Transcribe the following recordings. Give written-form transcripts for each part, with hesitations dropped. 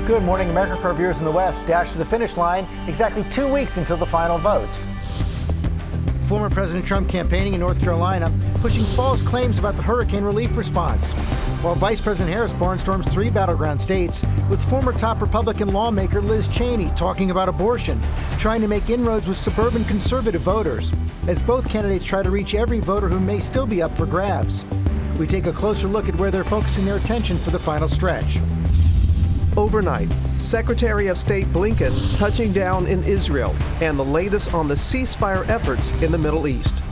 Good morning, America. For our viewers in the West, dash to the finish line exactly 2 weeks until the final votes. Former President Trump campaigning in North Carolina, pushing false claims about the hurricane relief response, while Vice President Harris barnstorms 3 battleground states, with former top Republican lawmaker Liz Cheney talking about abortion, trying to make inroads with suburban conservative voters, as both candidates try to reach every voter who may still be up for grabs. We take a closer look at where they're focusing their attention for the final stretch. Overnight, Secretary of State Blinken touching down in Israel, and the latest on the ceasefire efforts in the Middle East.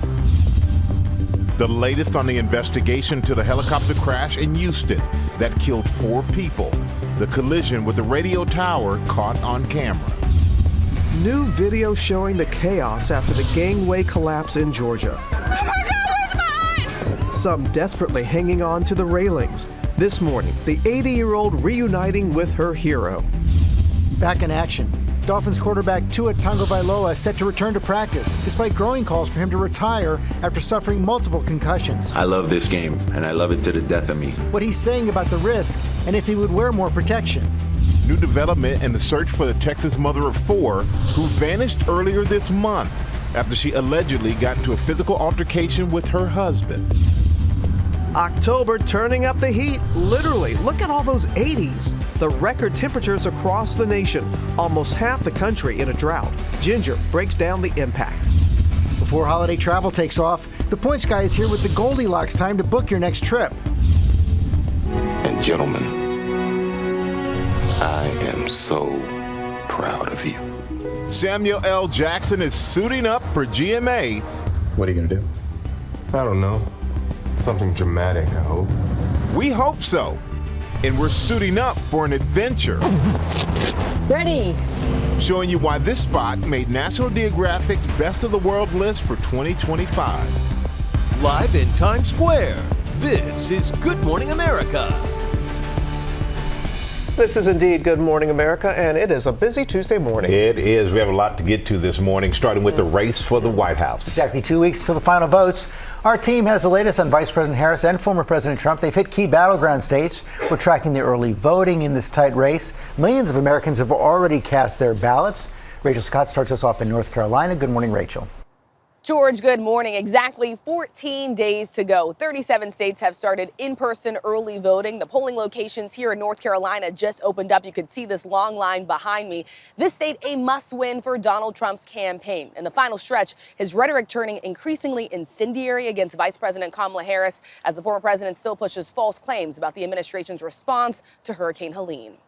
The latest on the investigation to the helicopter crash in Houston that killed 4 people. The collision with the radio tower caught on camera. New video showing the chaos after the gangway collapse in Georgia. Oh my God, where's mine? Some desperately hanging on to the railings. This morning, the 80-year-old reuniting with her hero. Back in action, Dolphins quarterback Tua Tagovailoa set to return to practice, despite growing calls for him to retire after suffering multiple concussions. I love this game, and I love it to the death of me. What he's saying about the risk, and if he would wear more protection. New development in the search for the Texas mother of 4 who vanished earlier this month after she allegedly got into a physical altercation with her husband. October turning up the heat. Literally, look at all those 80s. The record temperatures across the nation. Almost half the country in a drought. Ginger breaks down the impact. Before holiday travel takes off, the Points Guy is here with the Goldilocks time to book your next trip. And gentlemen, I am so proud of you. Samuel L. Jackson is suiting up for GMA. What are you gonna do? I don't know. Something dramatic, I hope. We hope so. And we're suiting up for an adventure. Ready. Showing you why this spot made National Geographic's Best of the World list for 2025. Live in Times Square, this is Good Morning America. This is indeed Good Morning America, and it is a busy Tuesday morning. It is. We have a lot to get to this morning, starting with the race for the White House. Exactly 2 weeks till the final votes. Our team has the latest on Vice President Harris and former President Trump. They've hit key battleground states. We're tracking the early voting in this tight race. Millions of Americans have already cast their ballots. Rachel Scott starts us off in North Carolina. Good morning, Rachel. George, good morning. Exactly 14 days to go. 37 states have started in-person early voting. The polling locations here in North Carolina just opened up. You can see this long line behind me. This state a must-win for Donald Trump's campaign. In the final stretch, his rhetoric turning increasingly incendiary against Vice President Kamala Harris as the former president still pushes false claims about the administration's response to Hurricane Helene.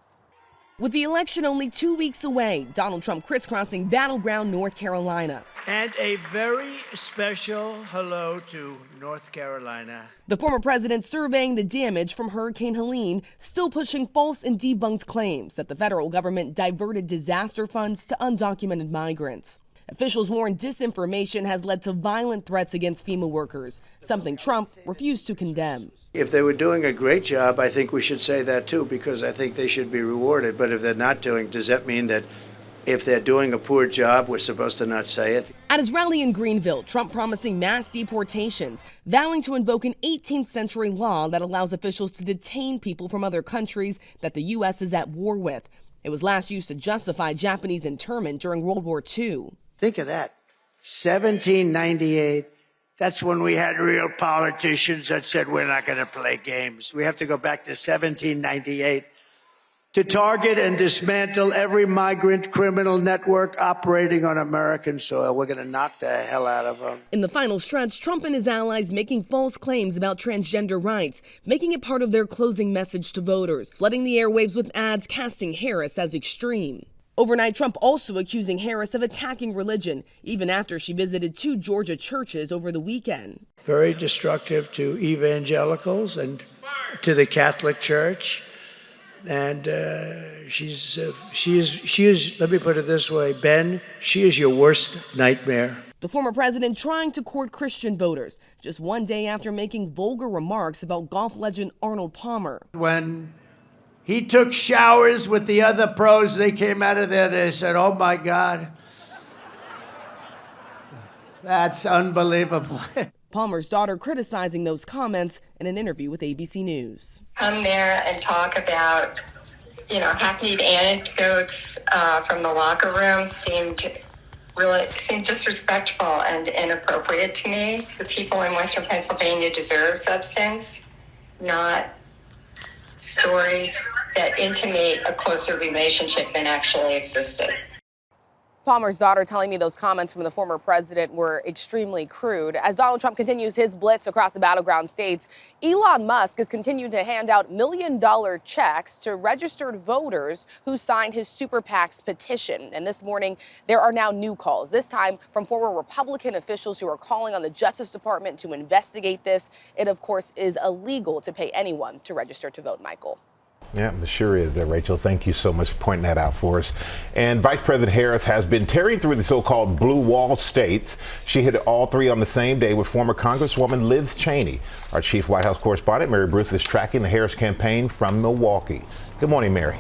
With the election only 2 weeks away, Donald Trump crisscrossing battleground North Carolina. And a very special hello to North Carolina. The former president surveying the damage from Hurricane Helene, still pushing false and debunked claims that the federal government diverted disaster funds to undocumented migrants. Officials warn disinformation has led to violent threats against FEMA workers, something Trump refused to condemn. If they were doing a great job, I think we should say that too, because I think they should be rewarded. But if they're not doing, does that mean that if they're doing a poor job, we're supposed to not say it? At his rally in Greenville, Trump promising mass deportations, vowing to invoke an 18th century law that allows officials to detain people from other countries that the U.S. is at war with. It was last used to justify Japanese internment during World War II. Think of that. 1798. That's when we had real politicians that said we're not going to play games. We have to go back to 1798 to target and dismantle every migrant criminal network operating on American soil. We're going to knock the hell out of them. In the final stretch, Trump and his allies making false claims about transgender rights, making it part of their closing message to voters, flooding the airwaves with ads casting Harris as extreme. Overnight, Trump also accusing Harris of attacking religion, even after she visited 2 Georgia churches over the weekend. Very destructive to evangelicals and to the Catholic Church. And she is, let me put it this way, Ben, she is your worst nightmare. The former president trying to court Christian voters, just one day after making vulgar remarks about golf legend Arnold Palmer. When he took showers with the other pros, they came out of there, they said, oh my God, that's unbelievable. Palmer's daughter criticizing those comments in an interview with ABC News. Come there and talk about hackneyed anecdotes from the locker room seemed disrespectful and inappropriate to me. The people in Western Pennsylvania deserve substance, not stories that intimate a closer relationship than actually existed. Palmer's daughter telling me those comments from the former president were extremely crude. As Donald Trump continues his blitz across the battleground states, Elon Musk has continued to hand out million-dollar checks to registered voters who signed his super PAC's petition. And this morning, there are now new calls, this time from former Republican officials who are calling on the Justice Department to investigate this. It, of course, is illegal to pay anyone to register to vote, Michael. Yeah, it sure is there, Rachel. Thank you so much for pointing that out for us. And Vice President Harris has been tearing through the so-called blue wall states. She hit all three on the same day with former Congresswoman Liz Cheney. Our chief White House correspondent, Mary Bruce, is tracking the Harris campaign from Milwaukee. Good morning, Mary.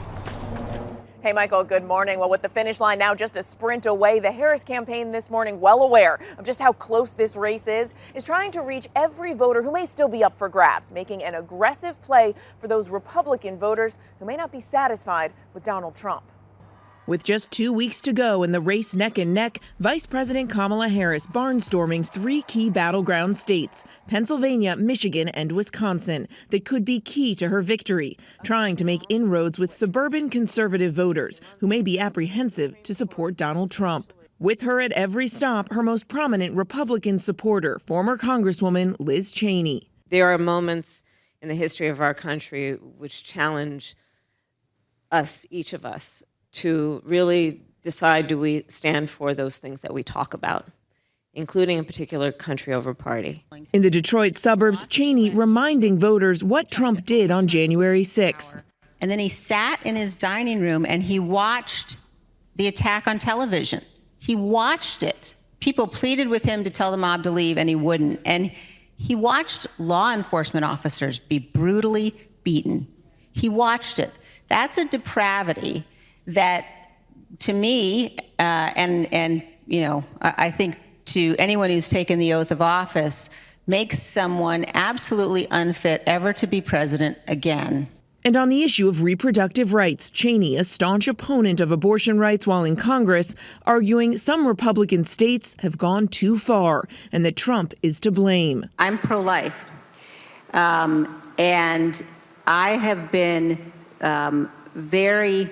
Hey, Michael, good morning. Well, with the finish line now just a sprint away, the Harris campaign this morning, well aware of just how close this race is trying to reach every voter who may still be up for grabs, making an aggressive play for those Republican voters who may not be satisfied with Donald Trump. With just 2 weeks to go in the race neck and neck, Vice President Kamala Harris barnstorming three key battleground states, Pennsylvania, Michigan, and Wisconsin, that could be key to her victory, trying to make inroads with suburban conservative voters who may be apprehensive to support Donald Trump. With her at every stop, her most prominent Republican supporter, former Congresswoman Liz Cheney. There are moments in the history of our country which challenge us, each of us, to really decide, do we stand for those things that we talk about, including in particular country over party. In the Detroit suburbs, Cheney reminding voters what Trump did on January 6th. And then he sat in his dining room and he watched the attack on television. He watched it. People pleaded with him to tell the mob to leave and he wouldn't. And he watched law enforcement officers be brutally beaten. He watched it. That's a depravity that, to me, I think to anyone who's taken the oath of office, makes someone absolutely unfit ever to be president again. And on the issue of reproductive rights, Cheney, a staunch opponent of abortion rights while in Congress, arguing some Republican states have gone too far and that Trump is to blame. I'm pro-life, and I have been very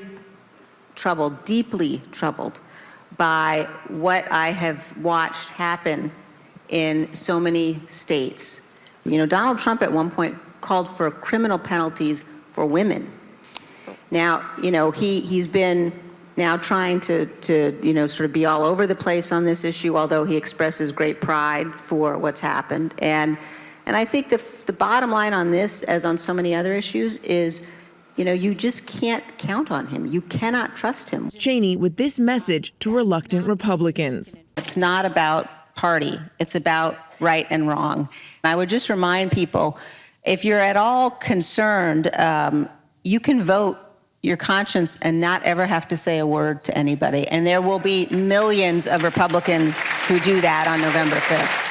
troubled, deeply troubled by what I have watched happen in so many states. Donald Trump at one point called for criminal penalties for women. Now, he's been now trying to sort of be all over the place on this issue, although he expresses great pride for what's happened. And I think the bottom line on this, as on so many other issues, is you just can't count on him. You cannot trust him. Cheney with this message to reluctant Republicans. It's not about party. It's about right and wrong. I would just remind people, if you're at all concerned, you can vote your conscience and not ever have to say a word to anybody. And there will be millions of Republicans who do that on November 5th.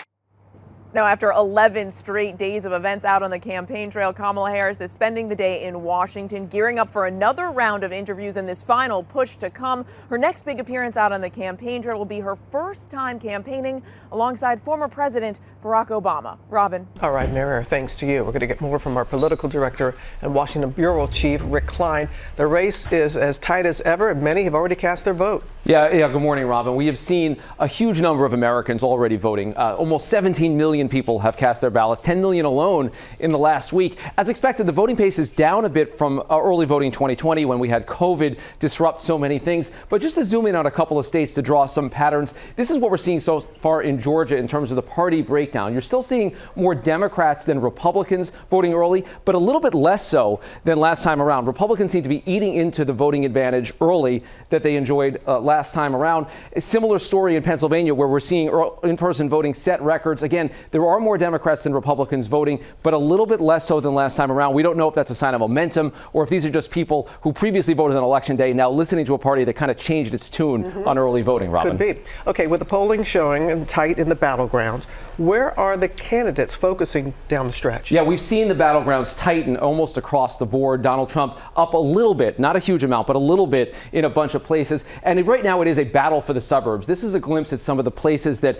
Now, after 11 straight days of events out on the campaign trail, Kamala Harris is spending the day in Washington, gearing up for another round of interviews in this final push to come. Her next big appearance out on the campaign trail will be her first time campaigning alongside former President Barack Obama. Robin. All right, Mary, thanks to you. We're going to get more from our political director and Washington Bureau Chief Rick Klein. The race is as tight as ever, and many have already cast their vote. Yeah, good morning, Robin. We have seen a huge number of Americans already voting. Almost 17 million people have cast their ballots, 10 million alone in the last week. As expected, the voting pace is down a bit from early voting 2020 when we had COVID disrupt so many things. But just to zoom in on a couple of states to draw some patterns, this is what we're seeing so far in Georgia in terms of the party breakdown. You're still seeing more Democrats than Republicans voting early, but a little bit less so than last time around. Republicans seem to be eating into the voting advantage early that they enjoyed last time around. A similar story in Pennsylvania, where we're seeing in-person voting set records. Again, there are more Democrats than Republicans voting, but a little bit less so than last time around. We don't know if that's a sign of momentum or if these are just people who previously voted on Election Day now listening to a party that kind of changed its tune on early voting, Robin. Could be. Okay, with the polling showing tight in the battlegrounds, Where are the candidates focusing down the stretch? Yeah, we've seen the battlegrounds tighten almost across the board. Donald Trump up a little bit, not a huge amount, but a little bit in a bunch of places. And right now it is a battle for the suburbs. This is a glimpse at some of the places that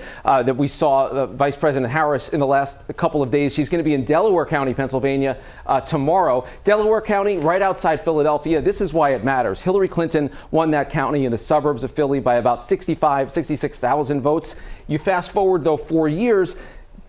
we saw Vice President Harris in the last couple of days. She's going to be in Delaware County, Pennsylvania tomorrow. Delaware County, right outside Philadelphia. This is why it matters. Hillary Clinton won that county in the suburbs of Philly by about 66,000 votes. You fast forward, though, 4 years,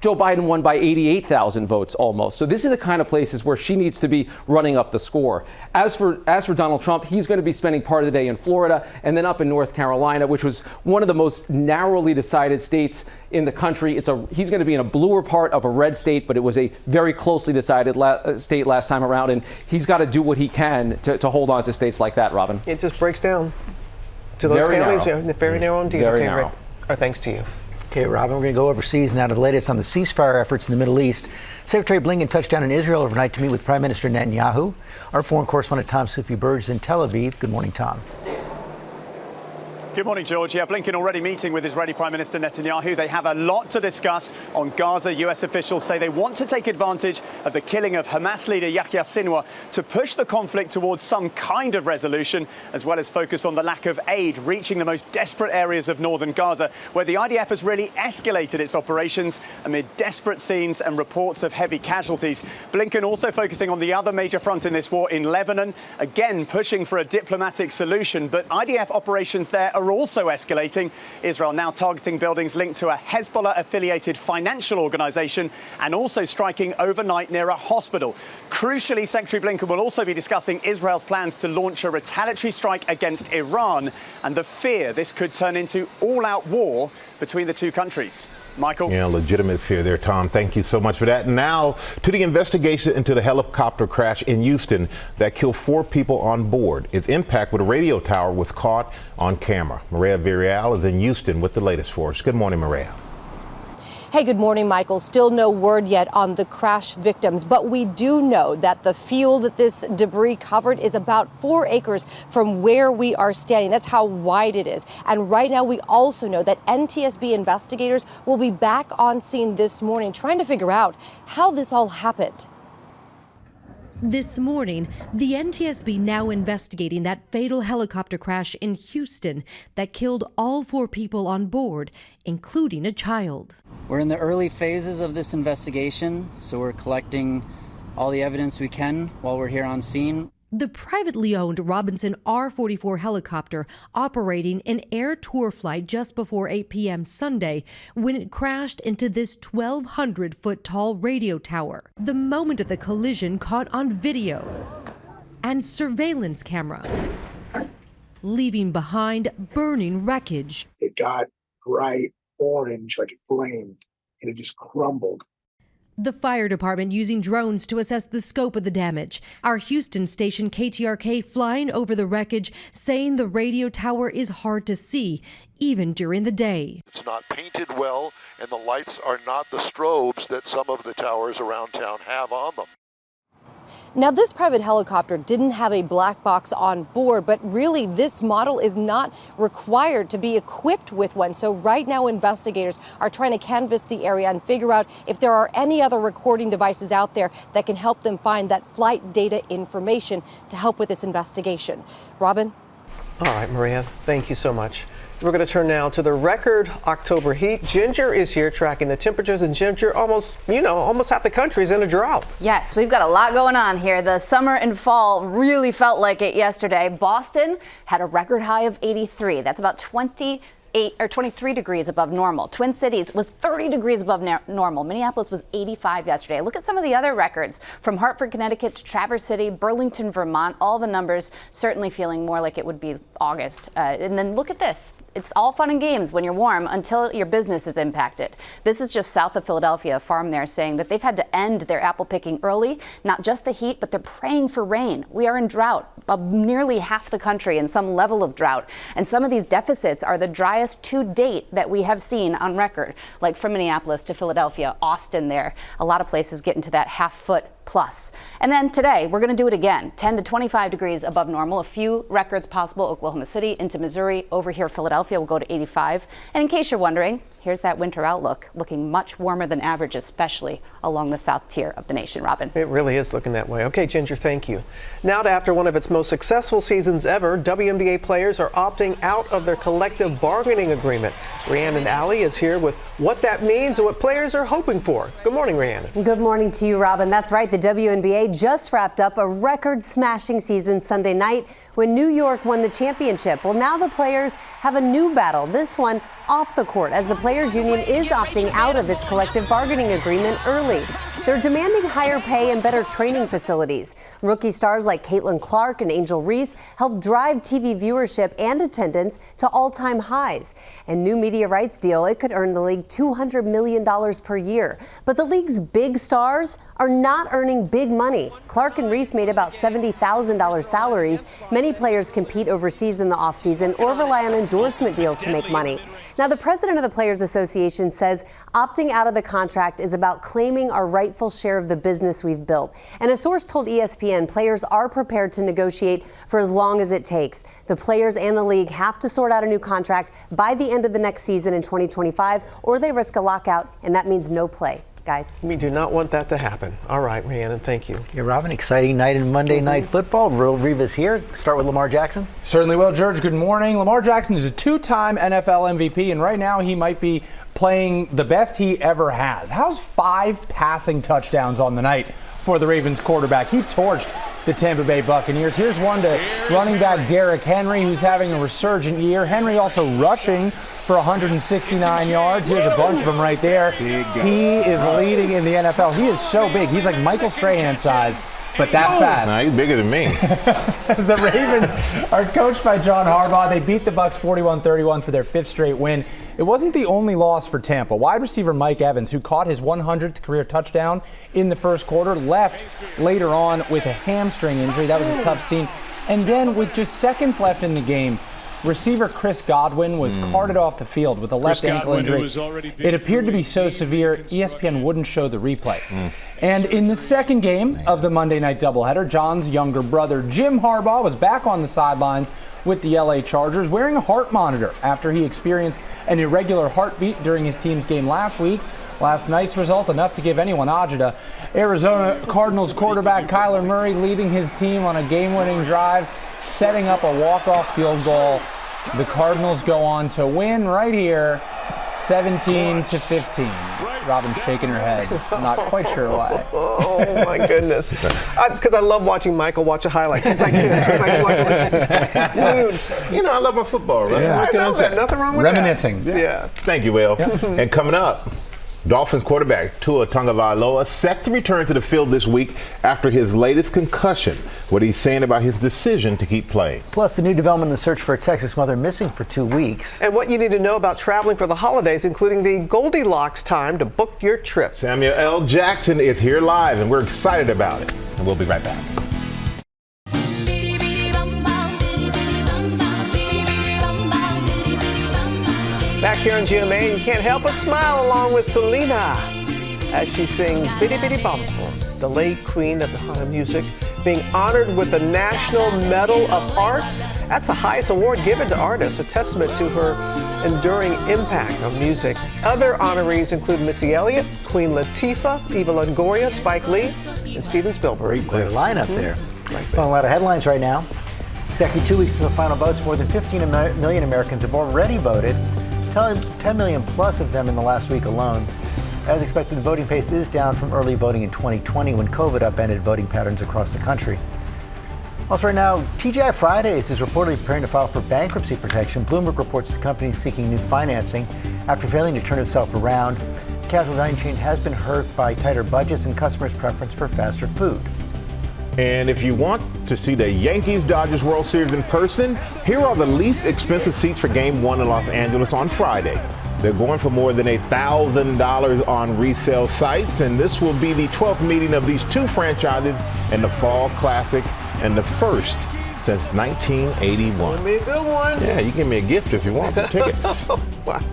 Joe Biden won by 88,000 votes almost. So this is the kind of places where she needs to be running up the score. As for Donald Trump, he's going to be spending part of the day in Florida and then up in North Carolina, which was one of the most narrowly decided states in the country. He's going to be in a bluer part of a red state, but it was a very closely decided state last time around, and he's got to do what he can to hold on to states like that, Robin. It just breaks down to those counties. Very narrow indeed. Very narrow. Our thanks to you. Okay, Robin, we're going to go overseas now to the latest on the ceasefire efforts in the Middle East. Secretary Blinken touched down in Israel overnight to meet with Prime Minister Netanyahu. Our foreign correspondent Tom Sufi-Burge is in Tel Aviv. Good morning, Tom. Good morning, George. Yeah, Blinken already meeting with Israeli Prime Minister Netanyahu. They have a lot to discuss on Gaza. U.S. officials say they want to take advantage of the killing of Hamas leader Yahya Sinwar to push the conflict towards some kind of resolution, as well as focus on the lack of aid reaching the most desperate areas of northern Gaza, where the IDF has really escalated its operations amid desperate scenes and reports of heavy casualties. Blinken also focusing on the other major front in this war in Lebanon, again pushing for a diplomatic solution, but IDF operations there are also escalating. Israel now targeting buildings linked to a Hezbollah-affiliated financial organization and also striking overnight near a hospital. Crucially, Secretary Blinken will also be discussing Israel's plans to launch a retaliatory strike against Iran and the fear this could turn into all-out war between the two countries. Michael? Yeah, legitimate fear there, Tom. Thank you so much for that. Now to the investigation into the helicopter crash in Houston that killed 4 people on board. Its impact with a radio tower was caught on camera. Maria Villarreal is in Houston with the latest for us. Good morning, Maria. Hey, good morning, Michael. Still no word yet on the crash victims, but we do know that the field that this debris covered is about 4 acres from where we are standing. That's how wide it is. And right now, we also know that NTSB investigators will be back on scene this morning trying to figure out how this all happened. This morning, the NTSB now investigating that fatal helicopter crash in Houston that killed all 4 people on board, including a child. We're in the early phases of this investigation, so we're collecting all the evidence we can while we're here on scene. The privately owned Robinson R-44 helicopter operating an air tour flight just before 8 p.m. Sunday when it crashed into this 1,200-foot tall radio tower. The moment of the collision caught on video and surveillance camera, leaving behind burning wreckage. It got bright orange like it flamed, and it just crumbled. The fire department using drones to assess the scope of the damage. Our Houston station KTRK flying over the wreckage, saying the radio tower is hard to see, even during the day. It's not painted well, and the lights are not the strobes that some of the towers around town have on them. Now, this private helicopter didn't have a black box on board, but really this model is not required to be equipped with one. So right now investigators are trying to canvass the area and figure out if there are any other recording devices out there that can help them find that flight data information to help with this investigation. Robin? All right, Maria, thank you so much. We're going to turn now to the record October heat. Ginger is here tracking the temperatures, and Ginger, almost half the country is in a drought. Yes, we've got a lot going on here. The summer and fall really felt like it yesterday. Boston had a record high of 83. That's about 23 degrees above normal. Twin Cities was 30 degrees above normal. Minneapolis was 85 yesterday. Look at some of the other records from Hartford, Connecticut to Traverse City, Burlington, Vermont. All the numbers certainly feeling more like it would be August. And then look at this. It's all fun and games when you're warm until your business is impacted. This is just south of Philadelphia, a farm there saying that they've had to end their apple picking early, not just the heat, but they're praying for rain. We are in drought, nearly half the country in some level of drought. And some of these deficits are the driest to date that we have seen on record, like from Minneapolis to Philadelphia, Austin there. A lot of places get into that half-foot plus. And then today, we're going to do it again. 10 to 25 degrees above normal. A few records possible. Oklahoma City into Missouri. Over here, Philadelphia will go to 85. And in case you're wondering, Here's that winter outlook, looking much warmer than average, especially along the south tier of the nation, Robin. It really is looking that way. Okay, Ginger, thank you. Now to after one of its most successful seasons ever, WNBA players are opting out of their collective bargaining agreement. LeAnn and Allie is here with what that means and what players are hoping for. Good morning, LeAnn. Good morning to you, Robin. That's right. The WNBA just wrapped up a record-smashing season Sunday night when New York won the championship. Well, now the players have a new battle, this one off the court, as the Players Union is opting out of its collective bargaining agreement early. They're demanding higher pay and better training facilities. Rookie stars like Caitlin Clark and Angel Reese help drive TV viewership and attendance to all-time highs. And new media rights deal, it could earn the league $200 million per year. But the league's big stars are not earning big money. Clark and Reese made about $70,000 salaries. Many players compete overseas in the offseason or rely on endorsement deals to make money. Now, the president of the Players Association says opting out of the contract is about claiming our rightful share of the business we've built. And a source told ESPN players are prepared to negotiate for as long as it takes. The players and the league have to sort out a new contract by the end of the next season in 2025, or they risk a lockout, and that means no play. Guys. We do not want that to happen. All right, Rhiannon, thank you. Yeah, Robin, exciting night in Monday Night Football. Real Reva's here. Start with Lamar Jackson. Certainly will, George. Good morning. Lamar Jackson is a two-time NFL MVP, and right now he might be playing the best he ever has. How's 5 passing touchdowns on the night for the Ravens quarterback? He torched the Tampa Bay Buccaneers. Here's one to running back Derrick Henry, who's having a resurgent year. Henry also rushing for 169 yards. Here's a bunch of them right there. He is leading in the NFL. He is so big. He's like Michael Strahan size, but that fast. Nah, he's bigger than me. The Ravens are coached by John Harbaugh. They beat the Bucs 41-31 for their 5th straight win. It wasn't the only loss for Tampa. Wide receiver Mike Evans, who caught his 100th career touchdown in the first quarter, left later on with a hamstring injury. That was a tough scene. And then with just seconds left in the game, receiver Chris Godwin was carted off the field with a left ankle injury. It appeared to be so severe, ESPN wouldn't show the replay. And in the second game of the Monday night doubleheader, John's younger brother Jim Harbaugh was back on the sidelines with the LA Chargers wearing a heart monitor after he experienced an irregular heartbeat during his team's game last week. Last night's result, enough to give anyone agita. Arizona Cardinals quarterback Kyler Murray leading his team on a game-winning drive, setting up a walk-off field goal. The Cardinals go on to win right here, 17-15. Robin's shaking her head. Not quite sure why. Oh my goodness! Because I love watching Michael watch the highlights. He's like this. He's like, dude. You know, I love my football, right? Yeah. I know that. Nothing wrong with Reminiscing. that. Yeah. Thank you, Will. And coming up, Dolphins quarterback Tua Tagovailoa set to return to the field this week after his latest concussion. What he's saying about his decision to keep playing. Plus, the new development in the search for a Texas mother missing for 2 weeks. And what you need to know about traveling for the holidays, including the Goldilocks time to book your trip. Samuel L. Jackson is here live, and we're excited about it. And we'll be right back. Back here on GMA, you can't help but smile along with Selena as she sings Bitty Bitty Bum Bum, the late queen of the Hana music, being honored with the National Medal of Arts. That's the highest award given to artists, a testament to her enduring impact on music. Other honorees include Missy Elliott, Queen Latifah, Eva Longoria, Spike Lee, and Steven Spielberg. Great lineup there. Well, a lot of headlines right now. Exactly 2 weeks to the final votes, more than 15 million Americans have already voted. 10 million plus of them in the last week alone. As expected, the voting pace is down from early voting in 2020 when COVID upended voting patterns across the country. Also right now, TGI Fridays is reportedly preparing to file for bankruptcy protection. Bloomberg reports the company is seeking new financing after failing to turn itself around. The casual dining chain has been hurt by tighter budgets and customers' preference for faster food. And if you want to see the Yankees-Dodgers World Series in person, here are the least expensive seats for Game 1 in Los Angeles on Friday. They're going for more than $1,000 on resale sites, and this will be the 12th meeting of these two franchises in the Fall Classic and the first since 1981. Give me a good one. Yeah, you give me a gift if you want some tickets.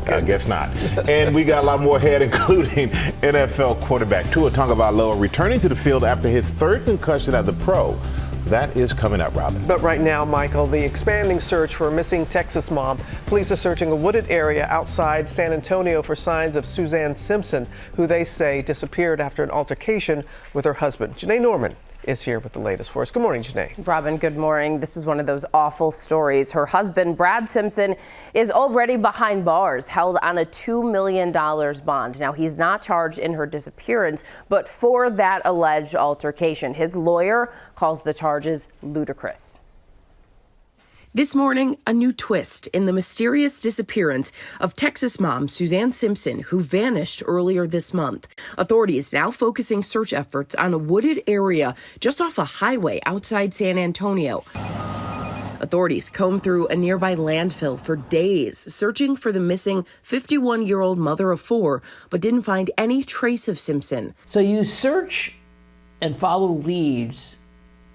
I guess not. And we got a lot more ahead, including NFL quarterback Tua Tagovailoa returning to the field after his third concussion as a pro. That is coming up, Robin. But right now, Michael, the expanding search for a missing Texas mom. Police are searching a wooded area outside San Antonio for signs of Suzanne Simpson, who they say disappeared after an altercation with her husband. Janae Norman is here with the latest for us. Good morning, Janae. Robin, good morning. This is one of those awful stories. Her husband, Brad Simpson, is already behind bars, held on a $2 million bond. Now, he's not charged in her disappearance, but for that alleged altercation. His lawyer calls the charges ludicrous. This morning, a new twist in the mysterious disappearance of Texas mom Suzanne Simpson, who vanished earlier this month. Authorities now focusing search efforts on a wooded area just off a highway outside San Antonio. Authorities combed through a nearby landfill for days, searching for the missing 51-year-old mother of four, but didn't find any trace of Simpson. So you search and follow leads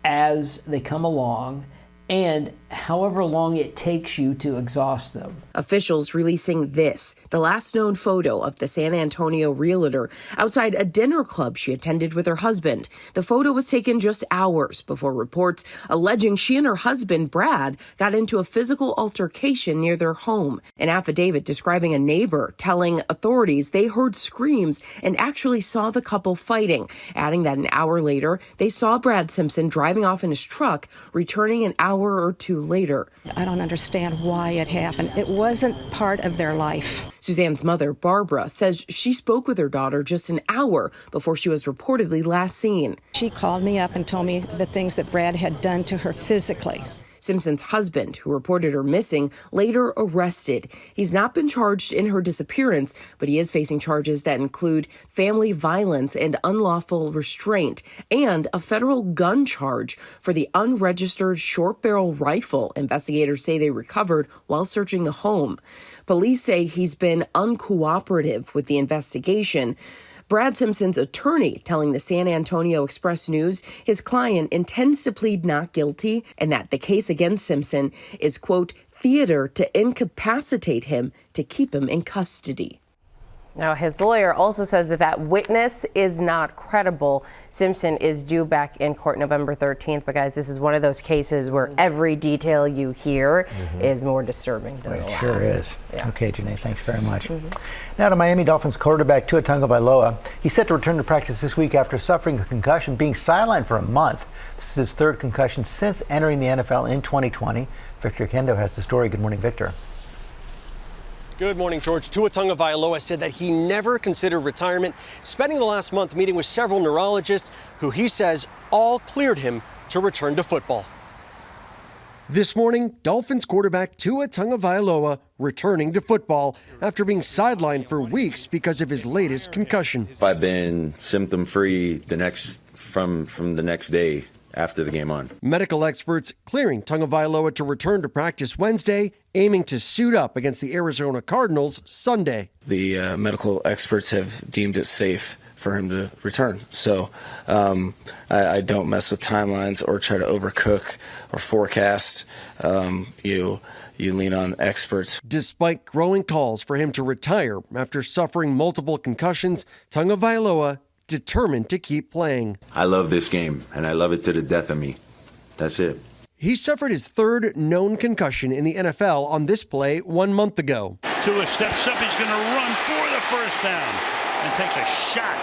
as they come along, and however long it takes you to exhaust them. Officials releasing this, the last known photo of the San Antonio realtor outside a dinner club she attended with her husband. The photo was taken just hours before reports alleging she and her husband, Brad, got into a physical altercation near their home. An affidavit describing a neighbor telling authorities they heard screams and actually saw the couple fighting, adding that an hour later, they saw Brad Simpson driving off in his truck, returning an hour or two later. I don't understand why it happened. It wasn't part of their life. Suzanne's mother, Barbara, says she spoke with her daughter just an hour before she was reportedly last seen. She called me up and told me the things that Brad had done to her physically. Simpson's husband, who reported her missing, later arrested. He's not been charged in her disappearance, but he is facing charges that include family violence and unlawful restraint, and a federal gun charge for the unregistered short-barrel rifle investigators say they recovered while searching the home. Police say he's been uncooperative with the investigation. Brad Simpson's attorney telling the San Antonio Express News his client intends to plead not guilty and that the case against Simpson is, quote, theater to incapacitate him to keep him in custody. Now, his lawyer also says that witness is not credible. Simpson is due back in court November 13th. But, guys, this is one of those cases where every detail you hear is more disturbing than the last. It sure is. Yeah. Okay, Janae, thanks very much. Mm-hmm. Now to Miami Dolphins quarterback Tua Tagovailoa. He's set to return to practice this week after suffering a concussion, being sidelined for a month. This is his third concussion since entering the NFL in 2020. Victor Kendo has the story. Good morning, Victor. Good morning, George. Tua Tagovailoa said that he never considered retirement, spending the last month meeting with several neurologists who he says all cleared him to return to football. This morning, Dolphins quarterback Tua Tagovailoa returning to football after being sidelined for weeks because of his latest concussion. I've been symptom-free from the next day after the game on. Medical experts clearing Tagovailoa to return to practice Wednesday, aiming to suit up against the Arizona Cardinals Sunday. The medical experts have deemed it safe for him to return. So I don't mess with timelines or try to overcook or forecast. You lean on experts. Despite growing calls for him to retire after suffering multiple concussions, Tagovailoa determined to keep playing. I love this game, and I love it to the death of me. That's it. He suffered his third known concussion in the NFL on this play 1 month ago. Tua steps up, he's going to run for the first down and takes a shot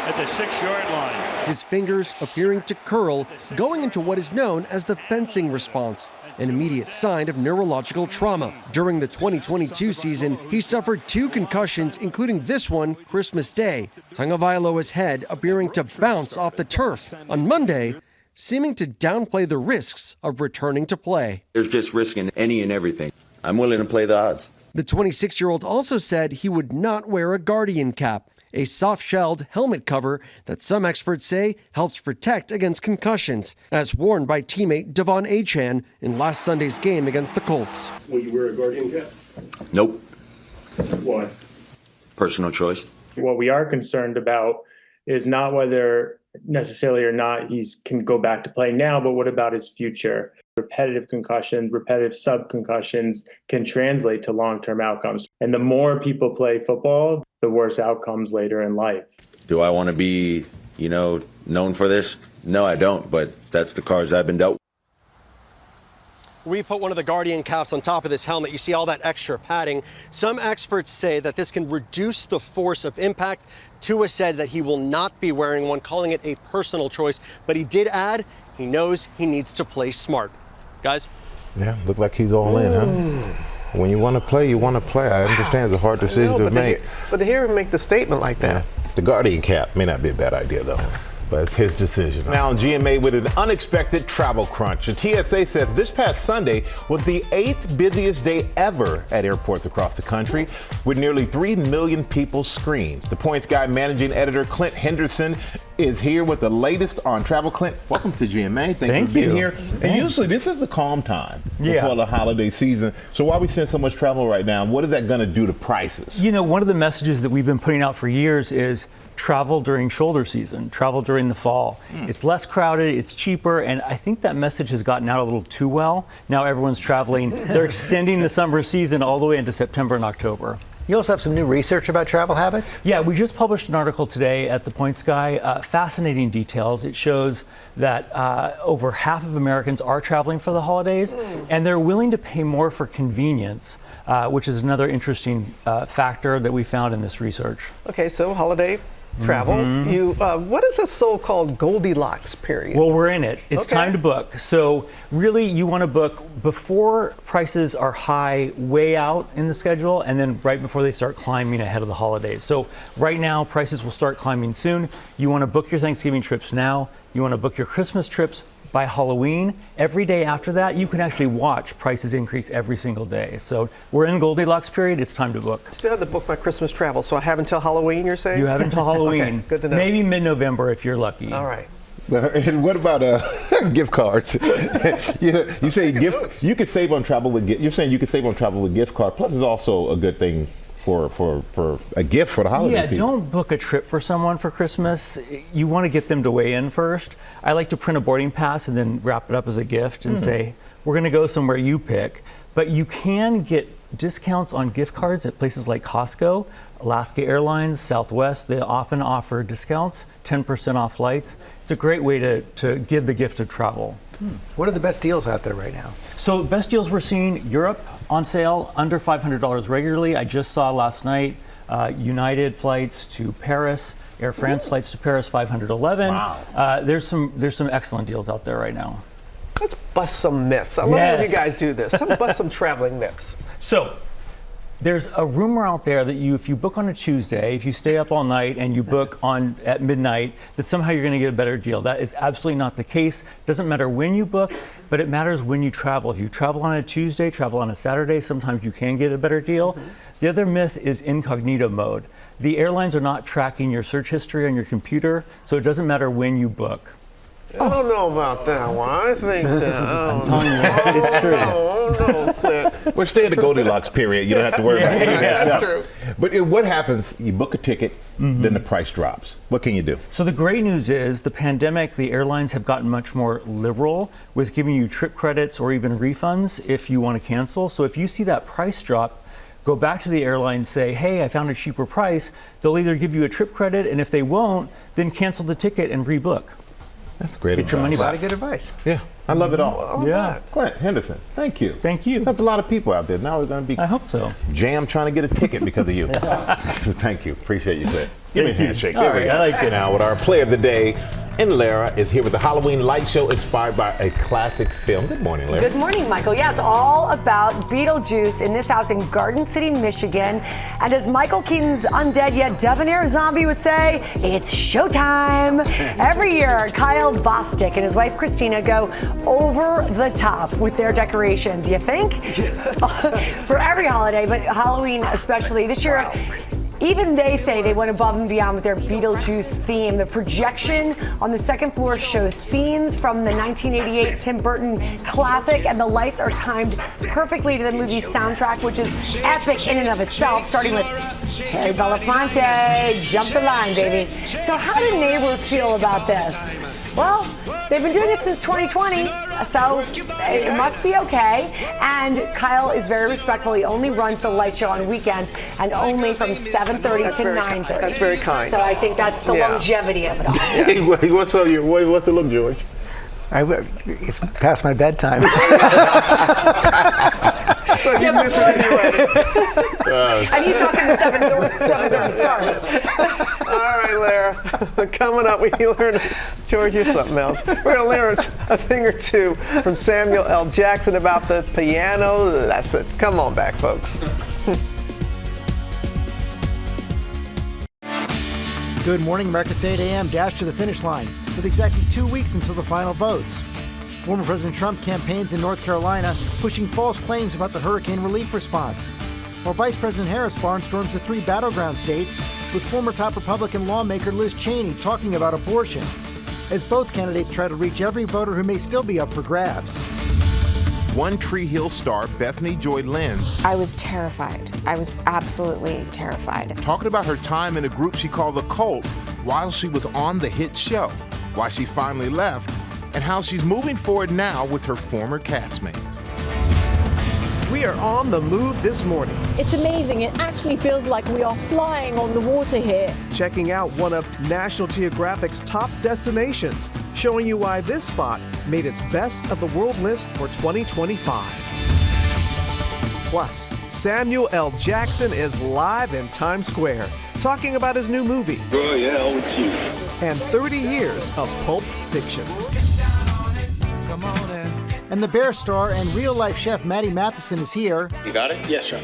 at the 6-yard line. His fingers appearing to curl, going into what is known as the fencing response, an immediate sign of neurological trauma. During the 2022 season, he suffered 2 concussions, including this one Christmas Day. Tagovailoa's head appearing to bounce off the turf on Monday, seeming to downplay the risks of returning to play. There's just risk in any and everything. I'm willing to play the odds. The 26-year-old also said he would not wear a Guardian cap, a soft-shelled helmet cover that some experts say helps protect against concussions, as worn by teammate Devon Achane in last Sunday's game against the Colts. Will you wear a Guardian cap? Nope. Why? Personal choice. What we are concerned about is not whether necessarily or not he can go back to play now, but what about his future? Repetitive concussions, repetitive subconcussions can translate to long-term outcomes. And the more people play football, the worse outcomes later in life. Do I want to be known for this? No, I don't, but that's the cards I've been dealt. We put one of the Guardian caps on top of this helmet. You see all that extra padding. Some experts say that this can reduce the force of impact. Tua said that he will not be wearing one, calling it a personal choice. But he did add he knows he needs to play smart. Guys? Yeah, look like he's all in, huh? When you want to play, you want to play. I understand it's a hard decision to make. But to hear him make the statement like that. Yeah. The Guardian cap may not be a bad idea, though. But it's his decision. Now, GMA with an unexpected travel crunch. The TSA said this past Sunday was the 8th busiest day ever at airports across the country, with nearly 3 million people screened. The Points Guy managing editor Clint Henderson is here with the latest on travel. Clint, welcome to GMA. Thank you for being here. And usually this is the calm time before the holiday season. So why are we seeing so much travel right now? What is that going to do to prices? One of the messages that we've been putting out for years is travel during shoulder season, travel during the fall. It's less crowded, it's cheaper, and I think that message has gotten out a little too well. Now everyone's traveling. They're extending the summer season all the way into September and October. You also have some new research about travel habits? Yeah, we just published an article today at the Points Guy. Fascinating details. It shows that over half of Americans are traveling for the holidays, and they're willing to pay more for convenience, which is another interesting factor that we found in this research. Okay, so holiday travel. What is a so-called Goldilocks period? Well, we're in it. It's time to book. So really, you want to book before prices are high, way out in the schedule, and then right before they start climbing ahead of the holidays. So right now, prices will start climbing soon. You want to book your Thanksgiving trips now. You want to book your Christmas trips by Halloween. Every day after that, you can actually watch prices increase every single day. So we're in Goldilocks period. It's time to book. I still have to book my Christmas travel, so I have until Halloween, you're saying? You have until Halloween. Okay, good to know. Maybe mid-November if you're lucky. All right. And what about gift cards? You say you could save on travel with gift. You're saying you could save on travel with gift card. Plus, it's also a good thing for a gift for the holiday season. Don't book a trip for someone for Christmas. You want to get them to weigh in first. I like to print a boarding pass and then wrap it up as a gift and say, we're going to go somewhere you pick. But you can get discounts on gift cards at places like Costco, Alaska Airlines, Southwest. They often offer discounts, 10% off flights. It's a great way to give the gift of travel. What are the best deals out there right now? So best deals we're seeing, Europe on sale, under $500 regularly. I just saw last night United flights to Paris, Air France flights to Paris, $511. Wow. There's some excellent deals out there right now. Let's bust some myths. I love when you guys do this. Let's bust some traveling myths. So there's a rumor out there that if you book on a Tuesday, if you stay up all night and you book at midnight, that somehow you're going to get a better deal. That is absolutely not the case. It doesn't matter when you book, but it matters when you travel. If you travel on a Tuesday, travel on a Saturday, sometimes you can get a better deal. The other myth is incognito mode. The airlines are not tracking your search history on your computer, so it doesn't matter when you book. I don't know about that one. I think that. I'm telling you, it's true. No, Clint. We're staying in the Goldilocks period. You don't have to worry about anything. That's true. But what happens? You book a ticket, then the price drops. What can you do? So the great news is the pandemic, the airlines have gotten much more liberal with giving you trip credits or even refunds if you want to cancel. So if you see that price drop, go back to the airline and say, hey, I found a cheaper price. They'll either give you a trip credit, and if they won't, then cancel the ticket and rebook. That's great. Get your money back. Good advice. Yeah, I love it all. Yeah. Clint Henderson, thank you. Thank you. There's a lot of people out there. Now we're going to be I hope so. jammed trying to get a ticket because of you. Thank you. Appreciate you, Clint. Give me a handshake. All There we right, go. I like it. Now with our player of the day, and Lara is here with a Halloween light show inspired by a classic film. Good morning, Lara. Good morning, Michael. Yeah, it's all about Beetlejuice in this house in Garden City, Michigan. And as Michael Keaton's undead yet debonair zombie would say, it's showtime. Every year, Kyle Bostic and his wife Christina go over the top with their decorations, you think? For every holiday, but Halloween especially. This year, even they say they went above and beyond with their Beetlejuice theme. The projection on the second floor shows scenes from the 1988 Tim Burton classic, and the lights are timed perfectly to the movie's soundtrack, which is epic in and of itself, starting with Harry Belafonte, Jump the Line, baby. So how do neighbors feel about this? Well, they've been doing it since 2020, so it must be okay. And Kyle is very respectful. He only runs the light show on weekends and only from 7:30 to 9:30. That's very kind. So I think that's the longevity of it all. Yeah. What's the look, George? It's past my bedtime. So you miss it anyway. And he's talking the 7:30 start. All right, Lara. Coming up, we learn, George, you're something else. We're going to learn a thing or two from Samuel L. Jackson about the piano lesson. Come on back, folks. Good morning, America. It's 8 a.m. Dash to the finish line with exactly 2 weeks until the final votes. Former President Trump campaigns in North Carolina pushing false claims about the hurricane relief response, while Vice President Harris barnstorms the 3 battleground states with former top Republican lawmaker Liz Cheney talking about abortion, as both candidates try to reach every voter who may still be up for grabs. One Tree Hill star, Bethany Joy Lenz, I was terrified. I was absolutely terrified. talking about her time in a group she called the Cult while she was on the hit show, why she finally left, and how she's moving forward now with her former castmates. We are on the move this morning. It's amazing. It actually feels like we are flying on the water here. Checking out one of National Geographic's top destinations, showing you why this spot made its best of the world list for 2025. Plus, Samuel L. Jackson is live in Times Square, talking about his new movie. Oh yeah, I'll with you. And 30 years of Pulp Fiction. And the Bear star and real-life chef Matty Matheson is here. You got it? Yes, sir.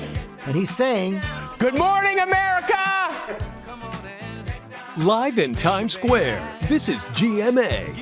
And he's saying, "Good morning, America!" Live in Times Square, this is GMA.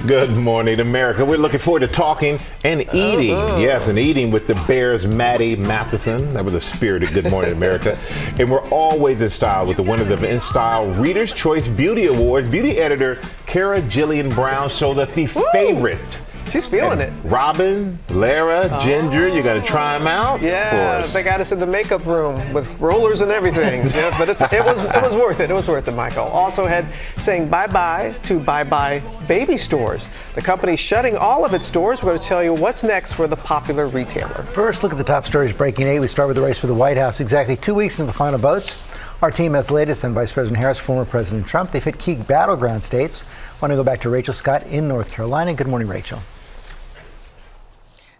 Good morning, America. We're looking forward to talking and eating. Yes, and eating with the Bears' Matty Matheson. That was a spirited Good Morning, America. And we're always in style with the winner of the In Style Reader's Choice Beauty Awards. Beauty editor Kara Jillian Brown showed us the favorites. She's feeling it. Robin, Lara, Ginger, you got to try them out. Yeah, they got us in the makeup room with rollers and everything. Yeah, but it was worth it. It was worth it, Michael. Also saying bye-bye to Bye-Bye Baby Stores. The company's shutting all of its stores. We're going to tell you what's next for the popular retailer. First, look at the top stories breaking 8. We start with the race for the White House. Exactly 2 weeks into the final votes. Our team has the latest on Vice President Harris, former President Trump. They've hit key battleground states. I want to go back to Rachel Scott in North Carolina. Good morning, Rachel.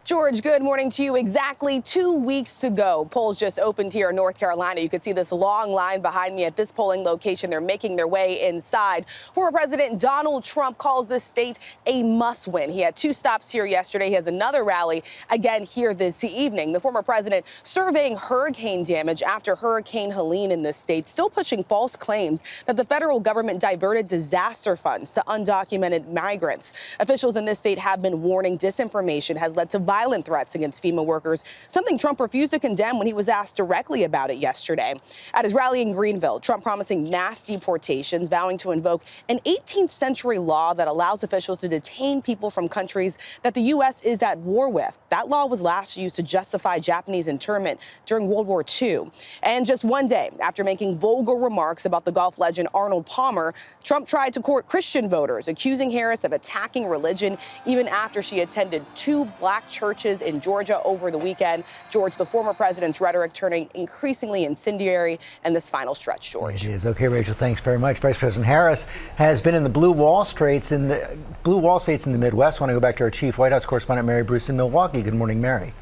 George, good morning to you. Exactly 2 weeks to go. Polls just opened here in North Carolina. You can see this long line behind me at this polling location. They're making their way inside. Former President Donald Trump calls this state a must-win. He had 2 stops here yesterday. He has another rally again here this evening. The former president surveying hurricane damage after Hurricane Helene in this state, still pushing false claims that the federal government diverted disaster funds to undocumented migrants. Officials in this state have been warning disinformation has led to violent threats against FEMA workers, something Trump refused to condemn when he was asked directly about it yesterday. At his rally in Greenville, Trump promising mass deportations, vowing to invoke an 18th century law that allows officials to detain people from countries that the U.S. is at war with. That law was last used to justify Japanese internment during World War II. And just one day after making vulgar remarks about the golf legend Arnold Palmer, Trump tried to court Christian voters, accusing Harris of attacking religion even after she attended 2 black churches in Georgia over the weekend. George, the former president's rhetoric turning increasingly incendiary in this final stretch, George. It is. Okay, Rachel, thanks very much. Vice President Harris has been in the blue wall states in the Midwest. I want to go back to our chief White House correspondent, Mary Bruce in Milwaukee. Good morning, Mary.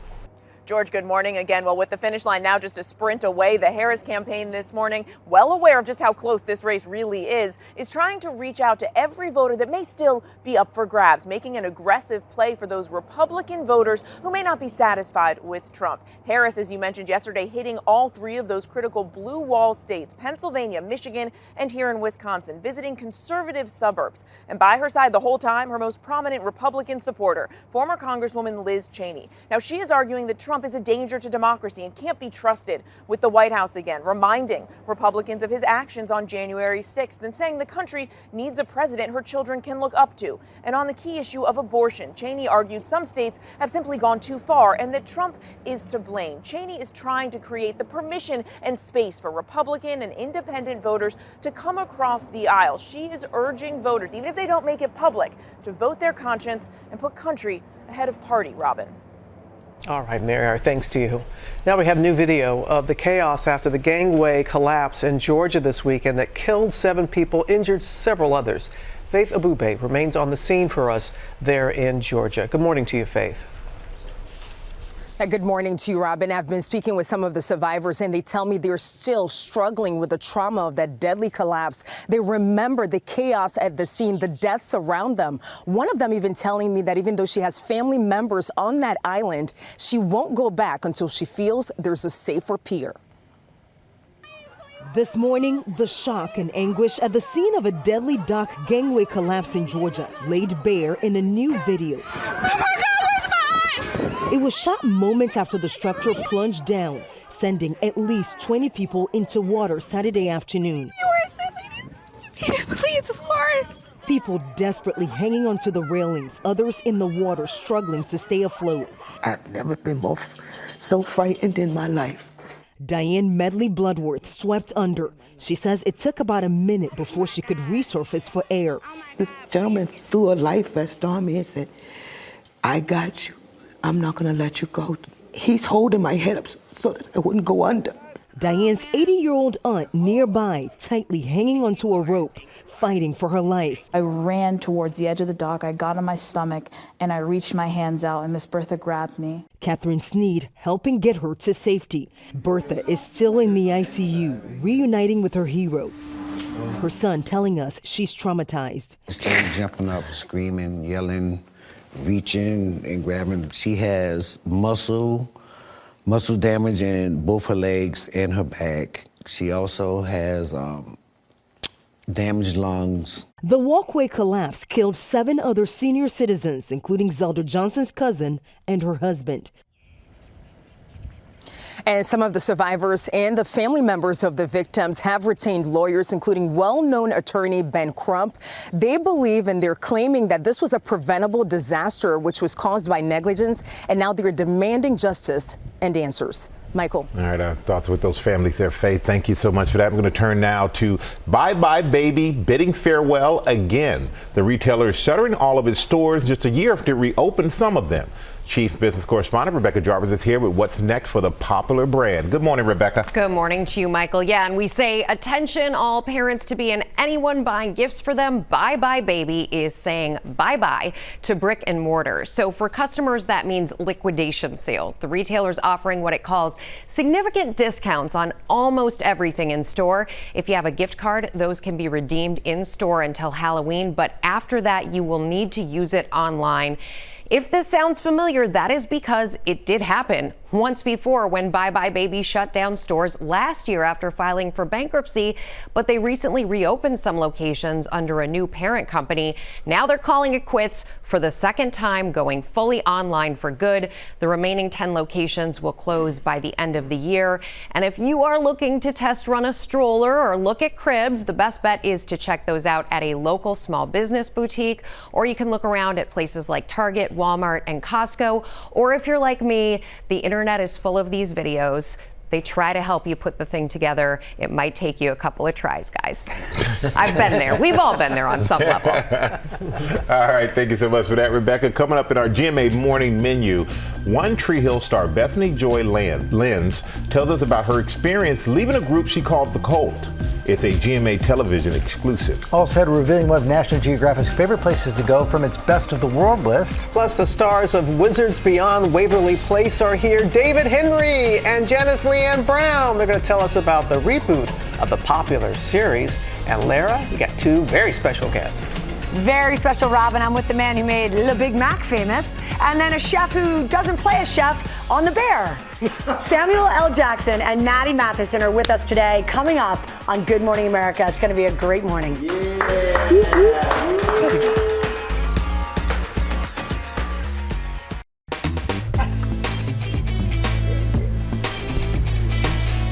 George, good morning again. Well, with the finish line now just a sprint away, the Harris campaign this morning, well aware of just how close this race really is trying to reach out to every voter that may still be up for grabs, making an aggressive play for those Republican voters who may not be satisfied with Trump. Harris, as you mentioned yesterday, hitting all 3 of those critical blue wall states, Pennsylvania, Michigan, and here in Wisconsin, visiting conservative suburbs. And by her side the whole time, her most prominent Republican supporter, former Congresswoman Liz Cheney. Now, she is arguing that Trump Trump is a danger to democracy and can't be trusted with the White House again, reminding Republicans of his actions on January 6th and saying the country needs a president her children can look up to. And on the key issue of abortion, Cheney argued some states have simply gone too far and that Trump is to blame. Cheney is trying to create the permission and space for Republican and independent voters to come across the aisle. She is urging voters, even if they don't make it public, to vote their conscience and put country ahead of party. Robin. All right, Mary, our thanks to you. Now we have new video of the chaos after the gangway collapse in Georgia this weekend that killed 7 people, injured several others. Faith Abube remains on the scene for us there in Georgia. Good morning to you, Faith. Good morning to you, Robin. I've been speaking with some of the survivors, and they tell me they're still struggling with the trauma of that deadly collapse. They remember the chaos at the scene, the deaths around them. One of them even telling me that even though she has family members on that island, she won't go back until she feels there's a safer pier. This morning, the shock and anguish at the scene of a deadly dock gangway collapse in Georgia laid bare in a new video. It was shot moments after the structure plunged down, sending at least 20 people into water Saturday afternoon. Please, Lord. People desperately hanging onto the railings, others in the water struggling to stay afloat. I've never been so frightened in my life. Diane Medley Bloodworth swept under. She says it took about a minute before she could resurface for air. This gentleman threw a life vest on me and said, I got you. I'm not going to let you go. He's holding my head up so that I wouldn't go under. Diane's 80-year-old aunt nearby, tightly hanging onto a rope, fighting for her life. I ran towards the edge of the dock. I got on my stomach and I reached my hands out and Miss Bertha grabbed me. Catherine Sneed helping get her to safety. Bertha is still in the ICU, reuniting with her hero. Her son telling us she's traumatized. Started jumping up, screaming, yelling, reaching and grabbing. She has muscle damage in both her legs and her back. She also has damaged lungs. The walkway collapse killed 7 other senior citizens, including Zelda Johnson's cousin and her husband. And some of the survivors and the family members of the victims have retained lawyers, including well-known attorney Ben Crump. They believe and they're claiming that this was a preventable disaster which was caused by negligence, and now they're demanding justice and answers. Michael. All right, thoughts with those families there, Faith. Thank you so much for that. We're going to turn now to Bye Bye Baby bidding farewell again. The retailer is shuttering all of its stores just a year after it reopened some of them. Chief Business Correspondent Rebecca Jarvis is here with what's next for the popular brand. Good morning, Rebecca. Good morning to you, Michael. Yeah, and we say attention all parents to be and anyone buying gifts for them. Bye Bye Baby is saying bye-bye to brick and mortar. So for customers, that means liquidation sales. The retailer's offering what it calls significant discounts on almost everything in store. If you have a gift card, those can be redeemed in store until Halloween, but after that, you will need to use it online. If this sounds familiar, that is because it did happen once before when Bye Bye Baby shut down stores last year after filing for bankruptcy, but they recently reopened some locations under a new parent company. Now they're calling it quits for the second time, going fully online for good. The remaining 10 locations will close by the end of the year. And if you are looking to test run a stroller or look at cribs, the best bet is to check those out at a local small business boutique, or you can look around at places like Target, Walmart, and Costco. Or if you're like me, the internet is full of these videos. They try to help you put the thing together. It might take you a couple of tries, guys. I've been there. We've all been there on some level. All right, thank you so much for that, Rebecca. Coming up in our GMA morning menu, One Tree Hill star Bethany Joy Lenz tells us about her experience leaving a group she called The Cult. It's a GMA television exclusive. Also revealing one of National Geographic's favorite places to go from its best of the world list. Plus, the stars of Wizards Beyond Waverly Place are here. David Henrie and Janice LeAnn Brown. They're going to tell us about the reboot of the popular series. And Lara, we got 2 very special guests. Very special, Robin. I'm with the man who made Le Big Mac famous, and then a chef who doesn't play a chef on The Bear. Samuel L. Jackson and Maddie Matheson are with us today, coming up on Good Morning America. It's going to be a great morning.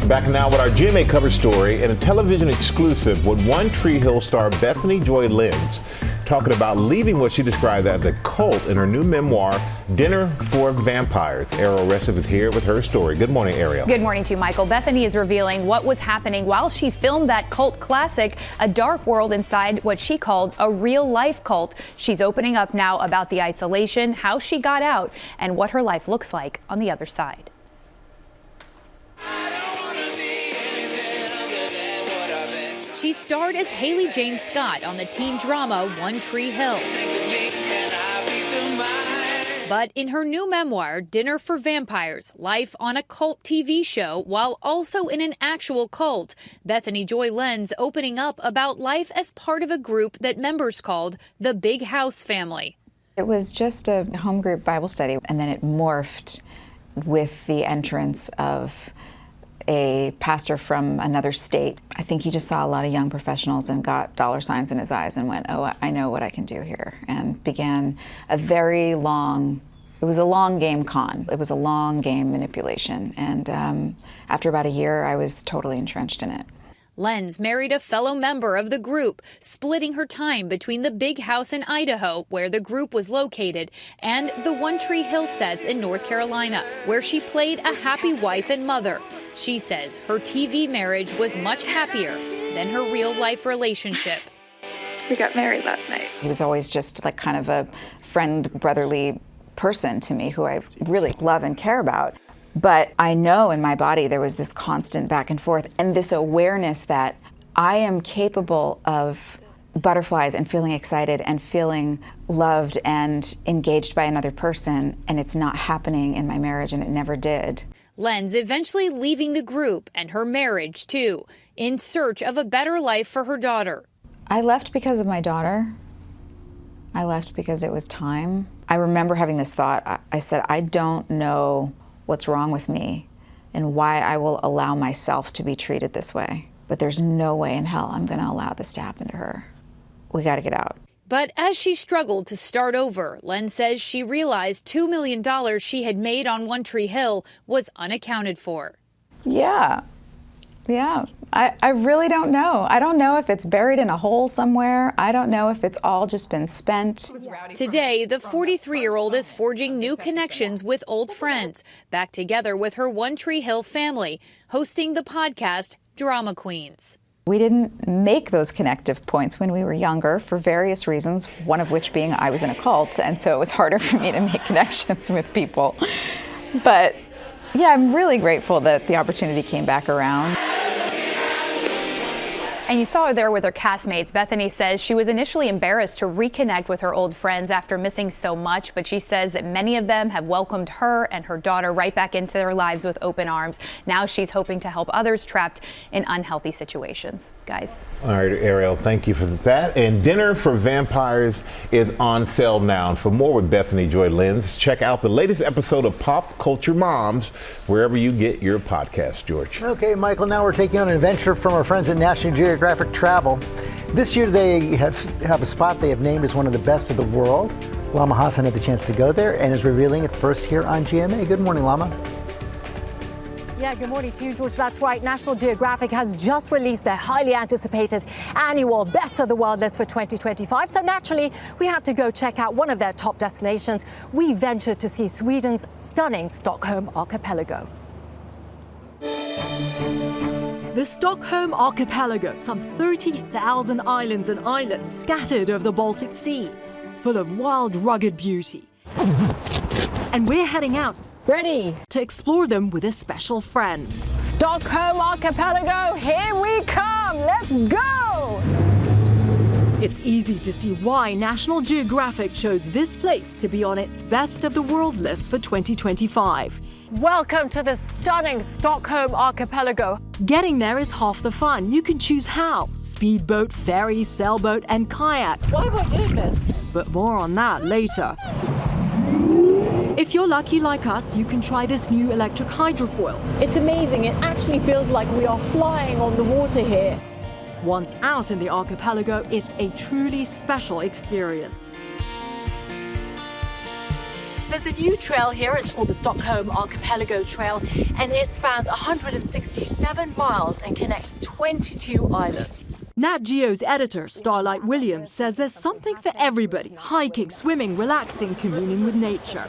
Back now with our GMA cover story and a television exclusive with One Tree Hill star Bethany Joy Lenz talking about leaving what she described as a cult in her new memoir, Dinner for Vampires. Ariel Recife is here with her story. Good morning, Ariel. Good morning to you, Michael. Bethany is revealing what was happening while she filmed that cult classic, a dark world inside what she called a real-life cult. She's opening up now about the isolation, how she got out, and what her life looks like on the other side. She starred as Haley James Scott on the teen drama One Tree Hill. But in her new memoir, Dinner for Vampires, life on a cult TV show while also in an actual cult, Bethany Joy Lenz opening up about life as part of a group that members called the Big House Family. It was just a home group Bible study, and then it morphed with the entrance of a pastor from another state. I think he just saw a lot of young professionals and got dollar signs in his eyes and went, oh, I know what I can do here, and began a very long, it was a long game con. It was a long game manipulation, and after about a year, I was totally entrenched in it. Lenz married a fellow member of the group, splitting her time between the Big House in Idaho, where the group was located, and the One Tree Hill sets in North Carolina, where she played a happy wife and mother. She says her TV marriage was much happier than her real-life relationship. We got married last night. He was always just like kind of a friend, brotherly person to me who I really love and care about. But I know in my body there was this constant back and forth and this awareness that I am capable of butterflies and feeling excited and feeling loved and engaged by another person, and it's not happening in my marriage, and it never did. Lenz eventually leaving the group and her marriage too, in search of a better life for her daughter. I left because of my daughter. I left because it was time. I remember having this thought. I said, I don't know what's wrong with me and why I will allow myself to be treated this way. But there's no way in hell I'm going to allow this to happen to her. We got to get out. But as she struggled to start over, Lenz says she realized $2 million she had made on One Tree Hill was unaccounted for. Yeah. I really don't know. I don't know if it's buried in a hole somewhere. I don't know if it's all just been spent. Today, the 43-year-old is forging new connections with old friends, back together with her One Tree Hill family, hosting the podcast Drama Queens. We didn't make those connective points when we were younger for various reasons, one of which being I was in a cult, and so it was harder for me to make connections with people. But yeah, I'm really grateful that the opportunity came back around. And you saw her there with her castmates. Bethany says she was initially embarrassed to reconnect with her old friends after missing so much, but she says that many of them have welcomed her and her daughter right back into their lives with open arms. Now she's hoping to help others trapped in unhealthy situations. Guys. All right, Ariel, thank you for that. And Dinner for Vampires is on sale now. And for more with Bethany Joy Lenz, check out the latest episode of Pop Culture Moms wherever you get your podcast, George. Okay, Michael, now we're taking on an adventure from our friends at National Geographic Travel. This year they have a spot they have named as one of the best of the world. Lama Hassan had the chance to go there and is revealing it first here on GMA. Good morning, Lama. Yeah, good morning to you, George. That's right. National Geographic has just released their highly anticipated annual Best of the World list for 2025. So naturally, we had to go check out one of their top destinations. We ventured to see Sweden's stunning Stockholm archipelago. The Stockholm archipelago, some 30,000 islands and islets scattered over the Baltic Sea, full of wild, rugged beauty. And we're heading out, ready to explore them with a special friend. Stockholm archipelago, here we come, let's go! It's easy to see why National Geographic chose this place to be on its Best of the World list for 2025. Welcome to the stunning Stockholm archipelago. Getting there is half the fun. You can choose how: speedboat, ferry, sailboat, and kayak. Why am I doing this? But more on that later. If you're lucky like us, you can try this new electric hydrofoil. It's amazing. It actually feels like we are flying on the water here. Once out in the archipelago, it's a truly special experience. There's a new trail here. It's called the Stockholm Archipelago Trail, and it spans 167 miles and connects 22 islands. Nat Geo's editor, Starlight Williams, says there's something for everybody. Hiking, swimming, relaxing, communing with nature.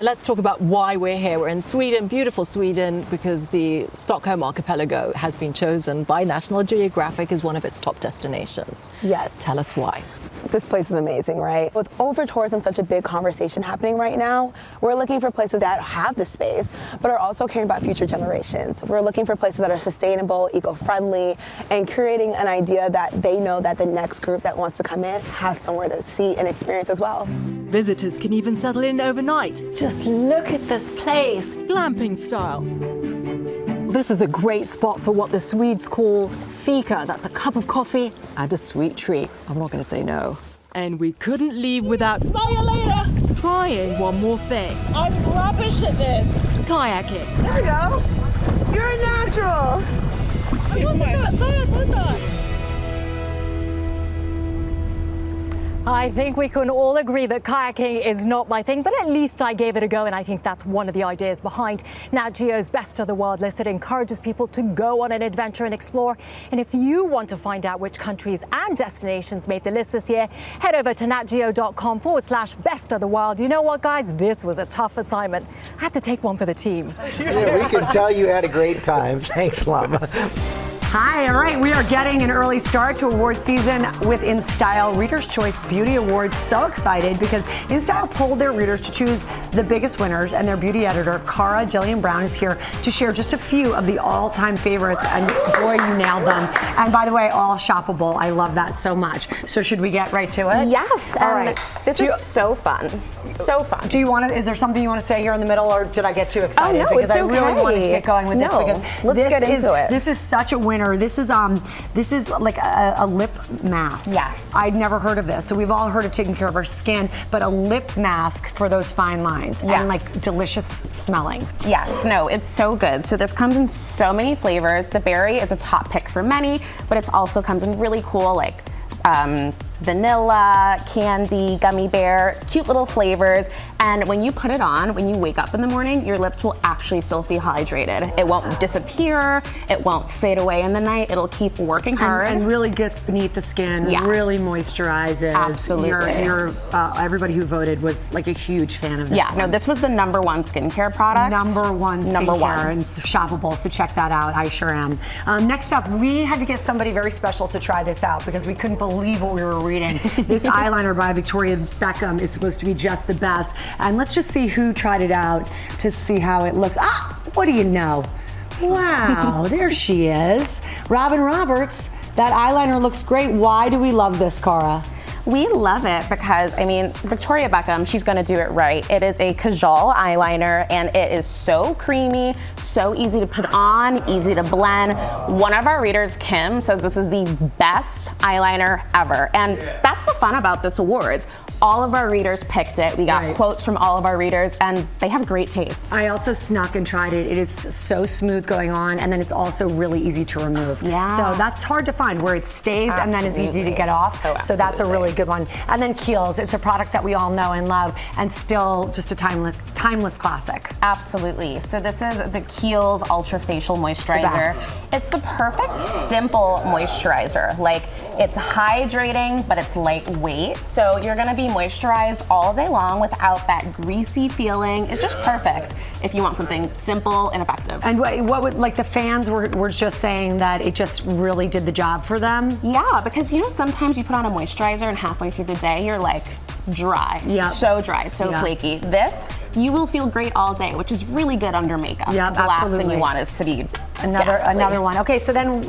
Let's talk about why we're here. We're in Sweden, beautiful Sweden, because the Stockholm Archipelago has been chosen by National Geographic as one of its top destinations. Yes. Tell us why. This place is amazing, right? With over-tourism such a big conversation happening right now, we're looking for places that have the space, but are also caring about future generations. We're looking for places that are sustainable, eco-friendly, and creating an idea that they know that the next group that wants to come in has somewhere to see and experience as well. Visitors can even settle in overnight. Just look at this place. Glamping style. This is a great spot for what the Swedes call fika. That's a cup of coffee and a sweet treat. I'm not going to say no. And we couldn't leave without Smell you later. trying one more thing. I'm rubbish at this. Kayaking. There we go. You're a natural. I think we can all agree that kayaking is not my thing, but at least I gave it a go, and I think that's one of the ideas behind Nat Geo's Best of the World list. It encourages people to go on an adventure and explore. And if you want to find out which countries and destinations made the list this year, head over to natgeo.com/best of the world. You know what, guys? This was a tough assignment. I had to take one for the team. Yeah, we can tell you had a great time. Thanks, Lama. Hi, all right, we are getting an early start to award season with InStyle Reader's Choice Beauty Awards. So excited because InStyle polled their readers to choose the biggest winners, and their beauty editor, Cara Jillian Brown, is here to share just a few of the all-time favorites, and boy, you nailed them. And by the way, all shoppable. I love that so much. So should we get right to it? Yes, all right. This is so fun. So fun. Do you want to, is there something you want to say here in the middle, or did I get too excited? Oh, no, because it's I really okay. wanted to get going with this because let's get into it. This is such a winner. This is like a lip mask. Yes. I'd never heard of this. So we've all heard of taking care of our skin, but a lip mask for those fine lines and like delicious smelling. Yes, no, it's so good. So this comes in so many flavors. The berry is a top pick for many, but it also comes in really cool like vanilla, candy, gummy bear, cute little flavors. And when you put it on, when you wake up in the morning, your lips will actually still be hydrated. It won't disappear. It won't fade away in the night. It'll keep working hard. And really gets beneath the skin, really moisturizes. Absolutely. Everybody who voted was like a huge fan of this one. No, this was the #1 skincare product. #1 skincare, and it's shoppable, so check that out. I sure am. Next up, we had to get somebody very special to try this out because we couldn't believe what we were reading. This eyeliner by Victoria Beckham is supposed to be just the best. And let's just see who tried it out to see how it looks. What do you know? Wow, there she is. Robin Roberts, that eyeliner looks great. Why do we love this, Cara? We love it because, I mean, Victoria Beckham, she's gonna do it right. It is a kajal eyeliner and it is so creamy, so easy to put on, easy to blend. One of our readers, Kim, says this is the best eyeliner ever. And that's the fun about this awards. All of our readers picked it. We got quotes from all of our readers and they have great taste. I also snuck and tried it. It is so smooth going on, and then it's also really easy to remove. Yeah. So that's hard to find, where it stays and then is easy to get off. So that's a really good one. And then Kiehl's, it's a product that we all know and love, and still just a timeless classic. Absolutely. So this is the Kiehl's Ultra Facial Moisturizer. It's the perfect simple moisturizer. Like, it's hydrating, but it's lightweight. So you're gonna be moisturized all day long without that greasy feeling. It's just perfect if you want something simple and effective. And what would, like, the fans were just saying that it just really did the job for them? Yeah, because you know, sometimes you put on a moisturizer and halfway through the day, you're like dry. Yeah. So dry, so flaky. This, you will feel great all day, which is really good under makeup. Yeah, the last thing you want is to be Another one. Okay, so then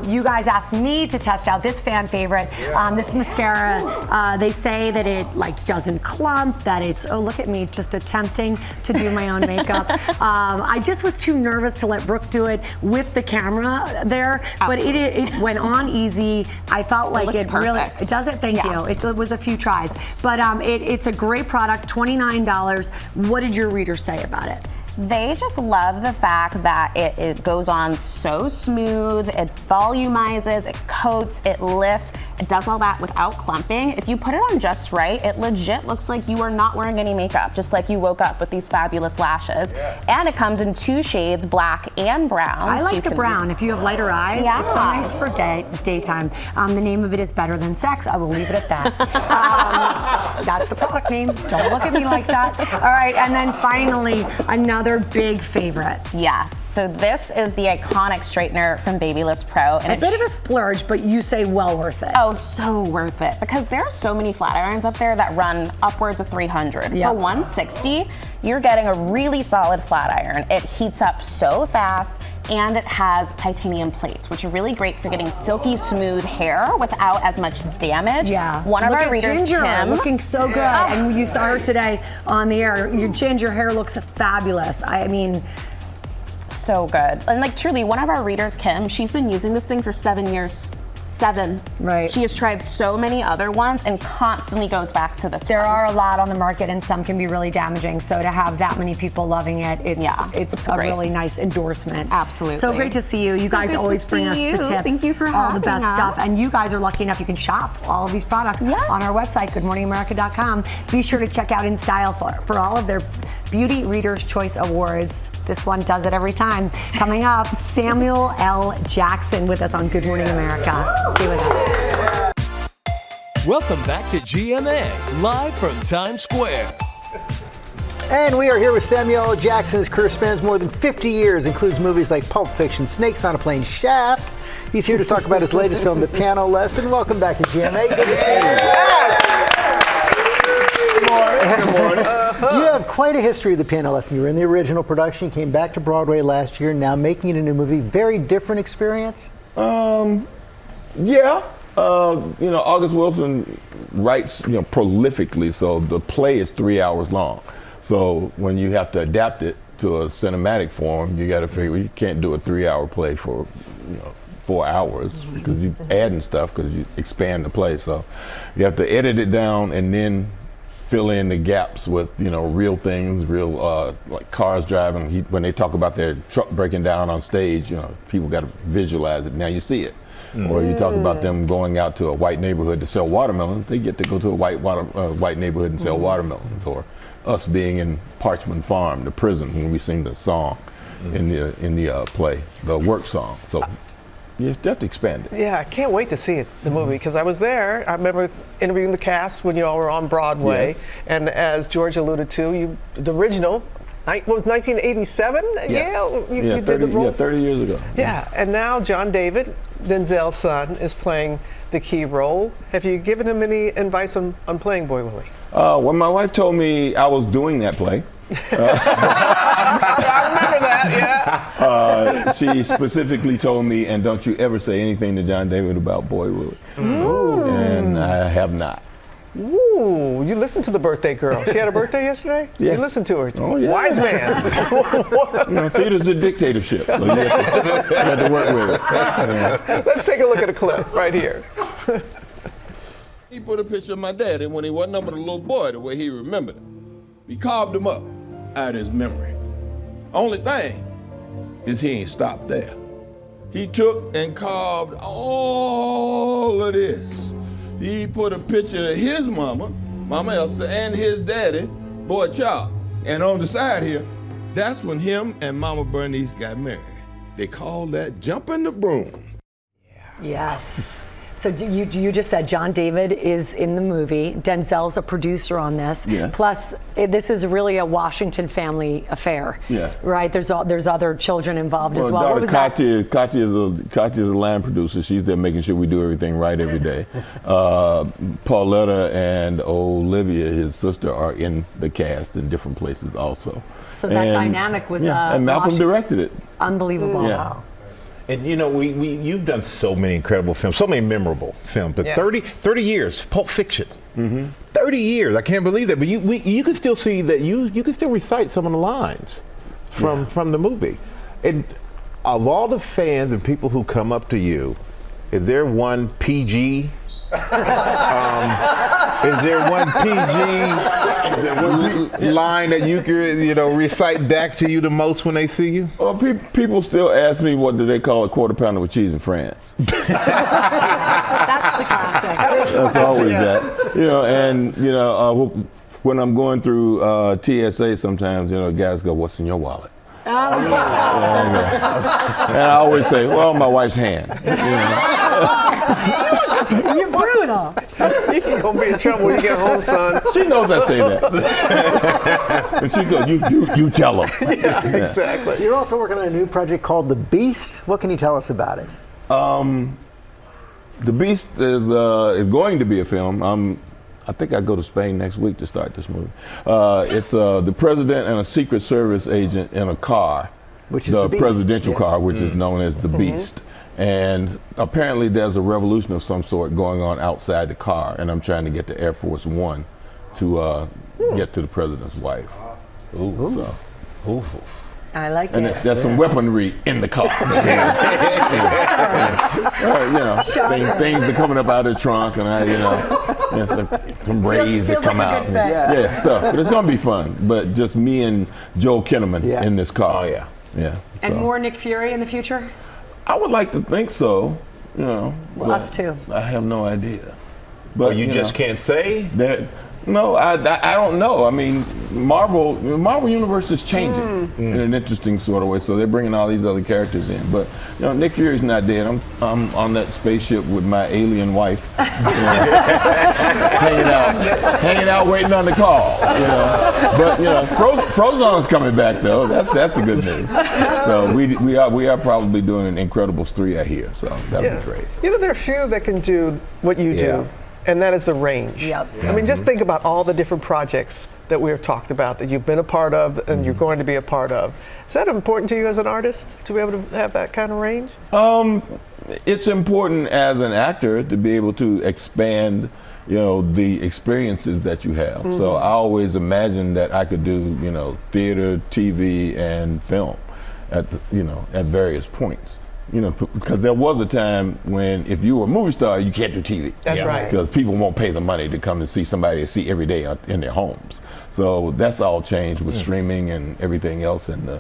you guys asked me to test out this fan favorite, this mascara. They say that it like doesn't clump, that it's, oh, look at me just attempting to do my own makeup. I just was too nervous to let Brooke do it with the camera there, but it went on easy. I felt like it really, it does it, thank you. It was a few tries, but it's a great product, $29. What did your readers say about it? They just love the fact that it goes on so smooth, it volumizes, it coats, it lifts, it does all that without clumping. If you put it on just right, it legit looks like you are not wearing any makeup, just like you woke up with these fabulous lashes. Yeah. And it comes in 2 shades, black and brown. I like the brown. If you have lighter eyes, it's so nice for daytime. The name of it is Better Than Sex. I will leave it at that. That's the product name. Don't look at me like that. All right, and then finally, another big favorite. Yes, so this is the iconic straightener from Babyliss Pro. And a bit of a splurge, but you say well worth it. Oh, so worth it, because there are so many flat irons up there that run upwards of 300. Yep. For 160, you're getting a really solid flat iron. It heats up so fast, and it has titanium plates, which are really great for getting silky smooth hair without as much damage. Yeah. One of our readers, Ginger, Kim, looking so good. And you saw her today on the air. Your ginger hair looks fabulous. I mean, so good. And like truly, one of our readers, Kim, she's been using this thing for 7 years. 7. Right. She has tried so many other ones and constantly goes back to this There one. are a lot on the market, and some can be really damaging. So to have that many people loving it, it's a great. really nice endorsement. Absolutely. So great to see you. You So guys good to always bring us see the you. tips. Thank you for all the having best us. stuff. And you guys are lucky enough you can shop all of these products on our website, goodmorningamerica.com. Be sure to check out In Style for all of their Beauty Reader's Choice Awards. This one does it every time. Coming up, Samuel L. Jackson with us on Good Morning America. See you with us. Welcome back to GMA, live from Times Square. And we are here with Samuel L. Jackson. His career spans more than 50 years, includes movies like Pulp Fiction, Snakes on a Plane, Shaft. He's here to talk about his latest film, The Piano Lesson. Welcome back to GMA. Good to see you. Good morning. You have quite a history of The Piano Lesson. You were in the original production, you came back to Broadway last year, now making it a new movie. Very different experience? Yeah. August Wilson writes, prolifically, so the play is 3 hours long. So when you have to adapt it to a cinematic form, you got to figure you can't do a 3-hour play for, 4 hours because you adding stuff because you expand the play. So you have to edit it down and then fill in the gaps with, real things, real like cars driving. When they talk about their truck breaking down on stage, people got to visualize it. Now you see it. Or you talk about them going out to a white neighborhood to sell watermelons. They get to go to a white neighborhood and sell watermelons. Or us being in Parchman Farm, the prison, when we sing the song in the play, the work song. So you have to expand it. Yeah, I can't wait to see it, the movie, because I was there. I remember interviewing the cast when you all were on Broadway. Yes. And as George alluded to, the original, what was 1987? Yes. Yeah, you did the role. Yeah, 30 years ago. Yeah, and now John David, Denzel's son, is playing the key role. Have you given him any advice on playing Boy Willie? When my wife told me I was doing that play, I remember that, yeah. She specifically told me, and don't you ever say anything to John David about Boy Willie. And I have not. Ooh, you listened to the birthday girl. She had a birthday yesterday? Yes. You listened to her. Oh, yeah. Wise man. Theater's a dictatorship. So you have to work with it. Yeah. Let's take a look at a clip right here. He put a picture of my daddy when he wasn't but a little boy the way he remembered him. He carved him up out of his memory. Only thing is he ain't stopped there. He took and carved all of this. He put a picture of his mama, Mama Esther, and his daddy, Boy Charles. And on the side here, that's when him and Mama Bernice got married. They called that jumping the broom. Yes. So you just said John David is in the movie. Denzel's a producer on this. Yes. Plus, this is really a Washington family affair. Yeah. Right? There's other children involved as well. Daughter What was Katya is a line producer. She's there making sure we do everything right every day. Pauletta and Olivia, his sister, are in the cast in different places also. So that dynamic was and Malcolm directed it. Unbelievable. Yeah. Wow. And you've done so many incredible films, so many memorable films. But 30 years, Pulp Fiction. 30 years, I can't believe that. But you can still see that you can still recite some of the lines from the movie. And of all the fans and people who come up to you Is there one PG? Is there one PG line that you can, recite back to you the most when they see you? Well, people still ask me what do they call a quarter pounder with cheese in France. That's the classic. That's always that. When I'm going through TSA, sometimes guys go, "What's in your wallet?" And I always say, "Well, my wife's hand." You're brutal. You're gonna be in trouble when you get home, son. She knows I say that. And she goes, "You tell them." Yeah, exactly. You're also working on a new project called The Beast. What can you tell us about it? The Beast is going to be a film. I think I go to Spain next week to start this movie. It's the president and a Secret Service agent in a car, which is the Beast. presidential car, which is known as the Beast. And apparently there's a revolution of some sort going on outside the car, and I'm trying to get the Air Force One to get to the president's wife. Ooh. So, I like and it. there's some weaponry in the car. Things are coming up out of the trunk, and some rays that come like a out. good fit. Yeah, stuff. But it's gonna be fun. But just me and Joel Kinnaman in this car. Oh yeah. And So. more Nick Fury in the future? I would like to think so. Well, us too. I have no idea. But you just can't say that. No, I don't know. I mean, Marvel Universe is changing in an interesting sort of way. So they're bringing all these other characters in. But Nick Fury's not dead. I'm on that spaceship with my alien wife, hanging out, waiting on the call. But Frozon's coming back though. That's the good news. So we are probably doing an Incredibles 3, I hear. So that'll be great. There are few that can do what you do. And that is the range. Yep. I mean, just think about all the different projects that we've talked about that you've been a part of and you're going to be a part of. Is that important to you as an artist to be able to have that kind of range? It's important as an actor to be able to expand, the experiences that you have. So I always imagined that I could do, theater, TV, and film at various points. Because there was a time when if you were a movie star, you can't do TV. That's right. Because people won't pay the money to come and see somebody they see every day in their homes. So that's all changed with streaming and everything else, and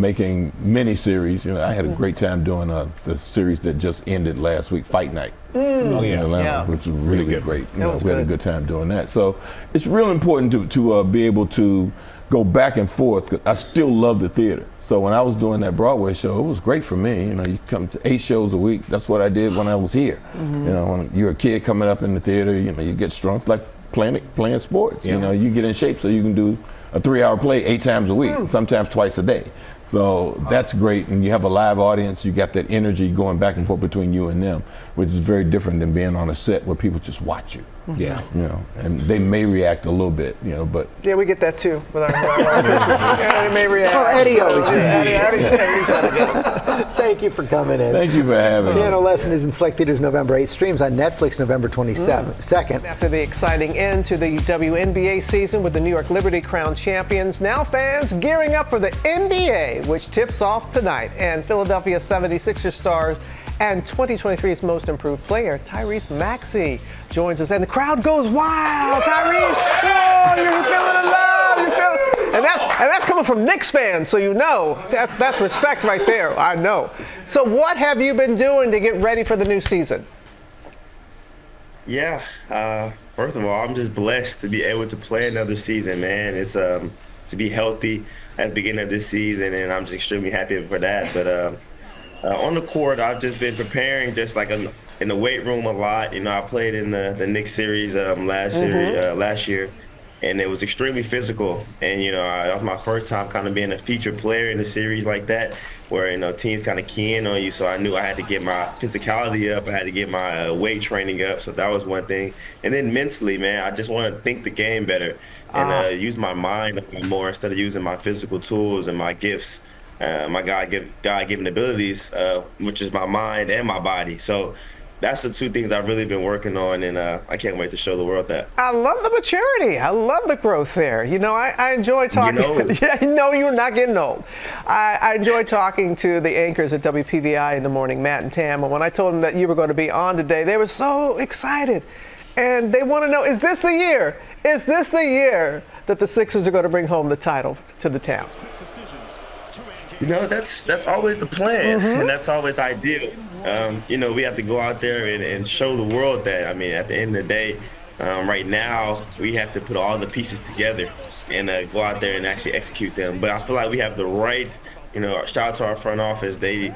making mini-series. I had a great time doing the series that just ended last week, Fight Night. In Atlanta, which was really great. We had a good time doing that. So it's real important to be able to go back and forth. 'Cause I still love the theater. So when I was doing that Broadway show, it was great for me. You come to 8 shows a week. That's what I did when I was here. When you're a kid coming up in the theater, you get strong. It's like playing sports. You get in shape so you can do a 3-hour play 8 times a week, sometimes twice a day. So that's great, and you have a live audience. You got that energy going back and forth between you and them, which is very different than being on a set where people just watch you. Yeah. And they may react a little bit, but. Yeah, we get that too. With our they may react. Eddie always Thank you for coming in. Thank you for having me. Piano Lesson is in select theaters November 8th. Streams on Netflix November 22nd. After the exciting end to the WNBA season with the New York Liberty crowned champions, now fans gearing up for the NBA, which tips off tonight. And Philadelphia 76ers stars and 2023's most improved player, Tyrese Maxey, joins us. And the crowd goes wild. Tyrese, whoa, you're feeling alive. And that's coming from Knicks fans, so that's respect right there. I know. So what have you been doing to get ready for the new season? Yeah, first of all, I'm just blessed to be able to play another season, man. It's to be healthy at the beginning of this season, and I'm just extremely happy for that. But on the court, I've just been preparing just like in the weight room a lot. I played in the Knicks series last year, and it was extremely physical. And that was my first time kind of being a featured player in a series like that, where teams kind of key in on you. So I knew I had to get my physicality up. I had to get my weight training up. So that was one thing. And then mentally, man, I just want to think the game better and use my mind more instead of using my physical tools and my gifts. My God-given abilities, which is my mind and my body. So that's the two things I've really been working on, and I can't wait to show the world that. I love the maturity. I love the growth there. You know, I enjoy talking. Yeah, no, you're not getting old. I enjoy talking to the anchors at WPVI in the morning, Matt and Tam. And when I told them that you were going to be on today, they were so excited. And they want to know, is this the year? Is this the year that the Sixers are going to bring home the title to the town? You know, that's always the plan, and that's always ideal. You know, we have to go out there and show the world that. I mean, at the end of the day, right now, we have to put all the pieces together and go out there and actually execute them. But I feel like we have the right, you know, shout out to our front office. They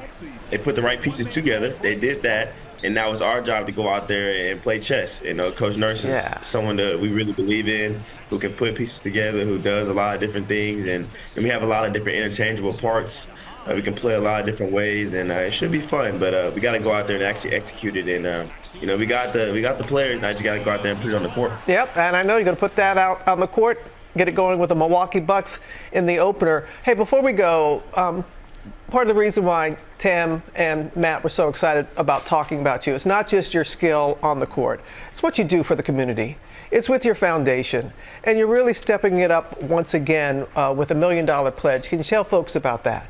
put the right pieces together. They did that. And now it's our job to go out there and play chess. You know, Coach Nurse is someone that we really believe in, who can put pieces together, who does a lot of different things, and we have a lot of different interchangeable parts. We can play a lot of different ways, and it should be fun. But we got to go out there and actually execute it. And you know, we got the players. Now you got to go out there and put it on the court. Yep, and I know you're going to put that out on the court, get it going with the Milwaukee Bucks in the opener. Hey, before we go. Part of the reason why Tam and Matt were so excited about talking about you, it's not just your skill on the court. It's what you do for the community. It's with your foundation. And you're really stepping it up once again with $1 million pledge. Can you tell folks about that?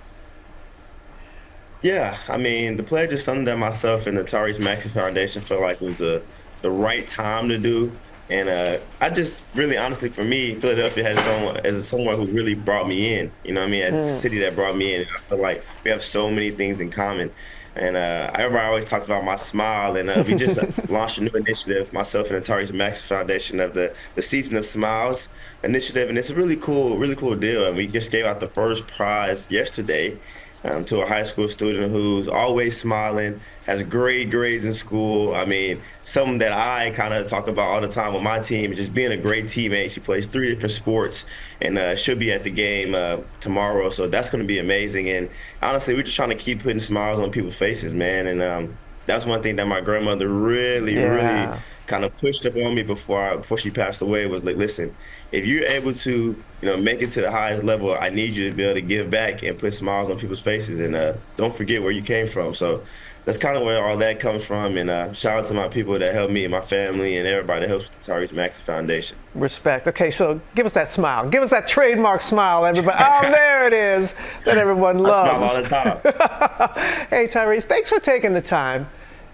Yeah, I mean, the pledge is something that myself and the Tyrese Maxey Foundation felt like was the right time to do. And I just really, honestly, for me, Philadelphia has someone who really brought me in. You know what I mean? As a city that brought me in. I feel like we have so many things in common. And everybody always talks about my smile. And we just launched a new initiative, myself and the Tyrese Maxey Foundation, of the Season of Smiles initiative. And it's a really cool deal. And we just gave out the first prize yesterday to a high school student who's always smiling, has great grades in school. I mean, something that I kind of talk about all the time with my team, just being a great teammate. She plays 3 different sports, and she'll be at the game tomorrow. So that's going to be amazing. And honestly, we're just trying to keep putting smiles on people's faces, man. And that's one thing that my grandmother really kind of pushed up on me before she passed away, was like, listen, if you're able to, you know, make it to the highest level, I need you to be able to give back and put smiles on people's faces, and don't forget where you came from. So that's kind of where all that comes from. And shout out to my people that helped me and my family and everybody that helps with the Tyrese Maxey Foundation. Respect. Okay, so give us that smile. Give us that trademark smile, everybody. Oh, there it is, that everyone loves. I smile all the time. Hey, Tyrese, thanks for taking the time.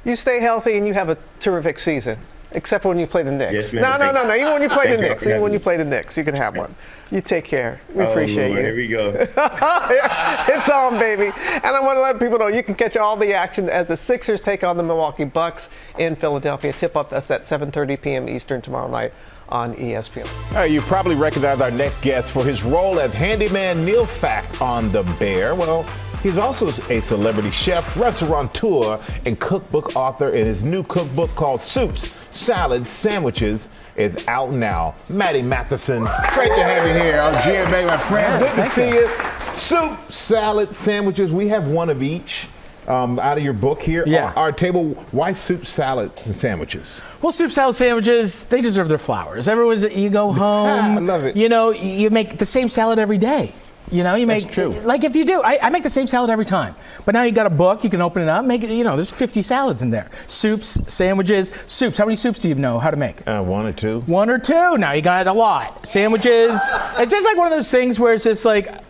You stay healthy and you have a terrific season. Except for when you play the Knicks. Yes, ma'am. No. Even when you play the Knicks. Even when you play the Knicks, you can have one. You take care. We appreciate you. Here we go. It's on, baby. And I want to let people know you can catch all the action as the Sixers take on the Milwaukee Bucks in Philadelphia. Tip-up us at 7:30 p.m. Eastern tomorrow night on ESPN. All right, you probably recognize our next guest for his role as handyman Neil Fack on The Bear. Well, he's also a celebrity chef, restaurateur, and cookbook author, and his new cookbook called Soups, Salads, Sandwiches is out now. Matty Matheson, great to have you here on GMA, my friend. Good to see you. Soup, salad, sandwiches. We have one of each out of your book here. Yeah. Our table, why soup, salad, and sandwiches? Well, soup, salad, sandwiches, they deserve their flowers. You go home. I love it. You know, you make the same salad every day. You know, you make, like if you do, I make the same salad every time. But now you got a book, you can open it up, make it, you know, there's 50 salads in there. Soups, sandwiches, soups. How many soups do you know how to make? 1 or 2. 1 or 2. Now you got a lot. Sandwiches, it's just like one of those things where it's just like,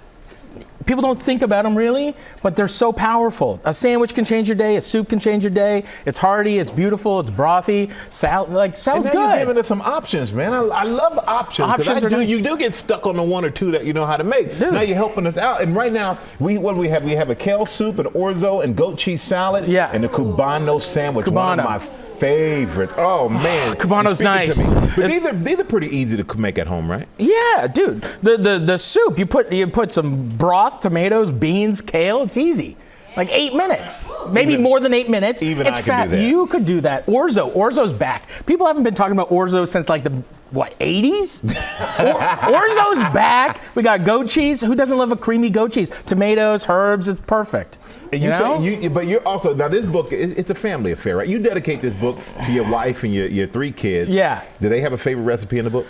people don't think about them really, but they're so powerful. A sandwich can change your day. A soup can change your day. It's hearty. It's beautiful. It's brothy. Salad's good. You're giving us some options, man. I love options. Options are nice. You do get stuck on the 1 or 2 that you know how to make. Dude. Now you're helping us out. And right now, what do we have? We have a kale soup, an orzo, and goat cheese salad, and a cubano sandwich. One of my favorites. Oh man, Cubano's nice. But these are pretty easy to make at home, right? Yeah, dude. The soup, you put some broth, tomatoes, beans, kale. It's easy. Like 8 minutes, maybe more than 8 minutes. Even I can do that. You could do that. Orzo's back. People haven't been talking about orzo since like the 80s? Orzo's back. We got goat cheese. Who doesn't love a creamy goat cheese? Tomatoes, herbs. It's perfect. And but you're also, now this book, it's a family affair, right? You dedicate this book to your wife and your 3 kids. Yeah. Do they have a favorite recipe in the book?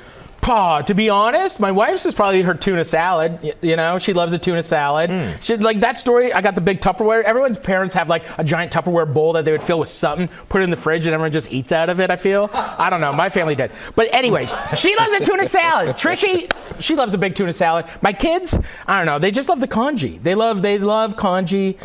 To be honest, my wife's is probably her tuna salad. You know, she loves a tuna salad. She like that story. I got the big Tupperware. Everyone's parents have like a giant Tupperware bowl that they would fill with something, put it in the fridge, and everyone just eats out of it. I feel. I don't know. My family did. But anyway, she loves a tuna salad. Trishy, she loves a big tuna salad. My kids, I don't know. They just love the congee. They love congee.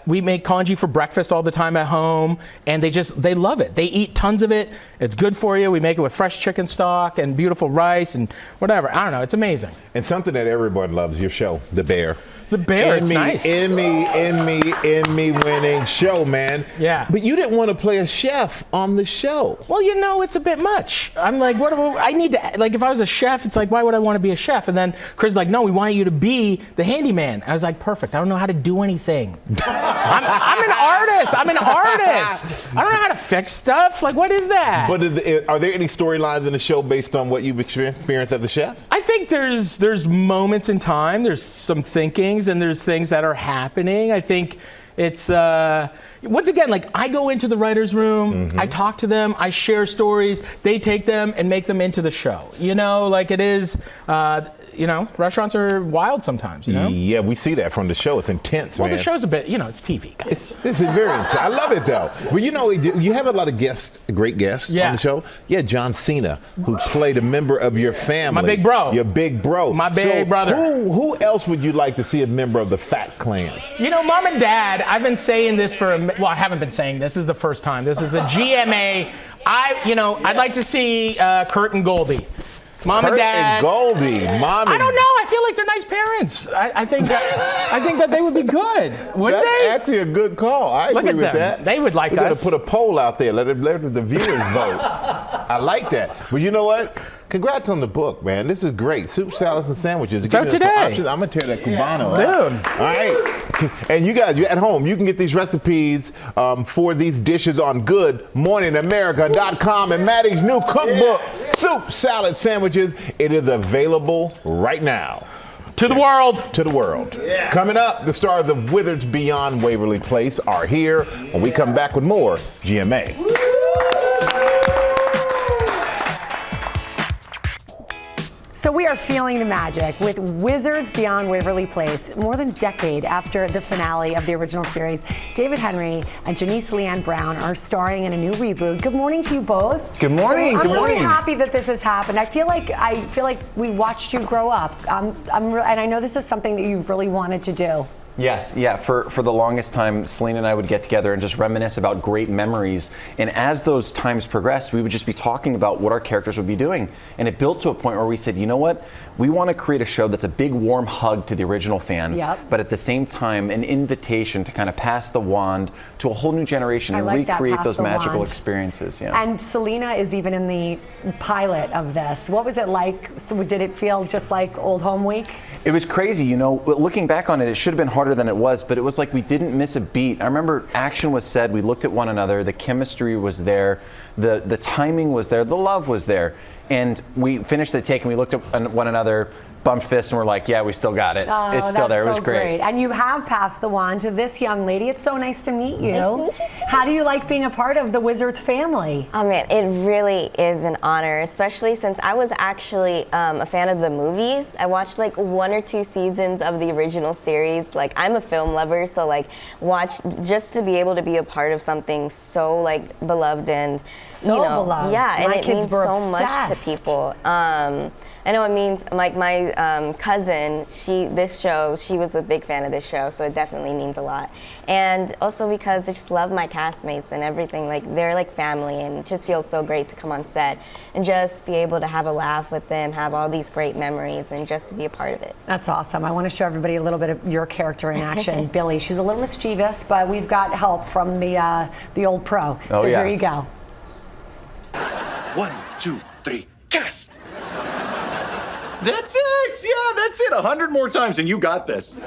We make congee for breakfast all the time at home, and they love it. They eat tons of it. It's good for you. We make it with fresh chicken stock and beautiful rice and whatever. I don't know. It's amazing. And something that everyone loves, your show, The Bear. The Bear, it's nice. Emmy winning show, man. Yeah. But you didn't want to play a chef on the show. Well, you know, it's a bit much. I'm like, I need to, like, if I was a chef, it's like, why would I want to be a chef? And then Chris is like, no, we want you to be the handyman. I was like, perfect. I don't know how to do anything. I'm an artist. I don't know how to fix stuff. Like, what is that? But are there any storylines in the show based on what you've experienced as a chef? I think there's moments in time. There's some thinking. And there's things that are happening. I think it's, once again, like I go into the writer's room, I talk to them, I share stories, they take them and make them into the show. You know, like it is, you know, restaurants are wild sometimes, you know? Yeah, we see that from the show. It's intense, man. Well, the show's a bit, you know, it's TV, guys. This is very intense. I love it, though. But you know, you have a lot of guests, great guests on the show. Yeah, John Cena, who played a member of your family. My big bro. Your big bro. My big brother. Who else would you like to see a member of the Fat Clan? You know, Mom and Dad, I've been saying this well, I haven't been saying this. This is the first time. This is the GMA. I'd like to see Kurt and Goldie. Mom and Dad. Goldie, Mom. I don't know. I feel like they're nice parents. I think that they would be good. Wouldn't That's they? actually a good call. I agree with that. They would like We're us. We're going to put a poll out there. Let the viewers vote. I like that. But you know what? Congrats on the book, man. This is great. Soup, salads, and sandwiches. So today. I'm going to tear that Cubano out. Dude. All right. And you guys, you're at home. You can get these recipes for these dishes on GoodMorningAmerica.com and Maddie's new cookbook, Soup, Salad, Sandwiches. It is available right now. To the world. To the world. Yeah. Coming up, the stars of Wizards Beyond Waverly Place are here. When we come back with more GMA. So we are feeling the magic with Wizards Beyond Waverly Place. More than a decade after the finale of the original series, David Henrie and Janice LeAnn Brown are starring in a new reboot. Good morning to you both. Good morning. I'm really happy that this has happened. I feel like we watched you grow up. And I know this is something that you've really wanted to do. Yes, yeah. For the longest time, Selena and I would get together and just reminisce about great memories. And as those times progressed, we would just be talking about what our characters would be doing. And it built to a point where we said, you know what? We want to create a show that's a big warm hug to the original fan, but at the same time, an invitation to kind of pass the wand to a whole new generation and recreate those magical experiences. Yeah. And Selena is even in the pilot of this. What was it like? So did it feel just like Old Home Week? It was crazy, you know, looking back on it, it should have been harder than it was, but it was like we didn't miss a beat. I remember action was said, we looked at one another, the chemistry was there, the timing was there, the love was there. And we finished the take and we looked at one another, bumped fists, and we're like, yeah, we still got it. Oh, it's still there. It was so great. And you have passed the wand to this young lady. It's so nice to meet you. Nice to meet you too. How do you like being a part of the Wizards family? Oh man, it really is an honor, especially since I was actually a fan of the movies. I watched like 1 or 2 seasons of the original series. Like I'm a film lover, so like just to be able to be a part of something so like beloved and So beloved. Yeah, and My it kids means were so much obsessed. to people. I know it means, like my cousin, she was a big fan of this show, so it definitely means a lot. And also because I just love my castmates and everything, like they're like family, and it just feels so great to come on set and just be able to have a laugh with them, have all these great memories, and just to be a part of it. That's awesome. I want to show everybody a little bit of your character in action. Billy, she's a little mischievous, but we've got help from the old pro. Oh, so yeah. here you go. 1, 2, 3, cast! That's it! Yeah, that's it. 100 more times and you got this.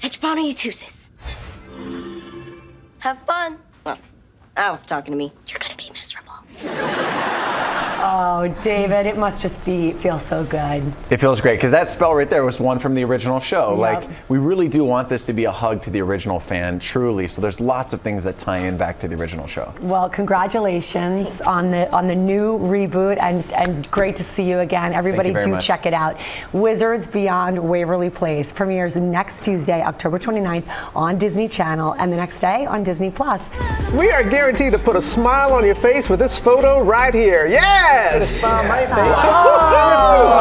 Which one are you chooses? Have fun. Well, I was talking to me. You're gonna be miserable. Oh, David, it must just feel so good. It feels great because that spell right there was one from the original show. Yep. Like, we really do want this to be a hug to the original fan, truly. So there's lots of things that tie in back to the original show. Well, congratulations on the new reboot, and great to see you again. Everybody do much. check it out. Wizards Beyond Waverly Place premieres next Tuesday, October 29th on Disney Channel, and the next day on Disney Plus. We are guaranteed to put a smile on your face with this photo right here. Yes! Put a smile on my face.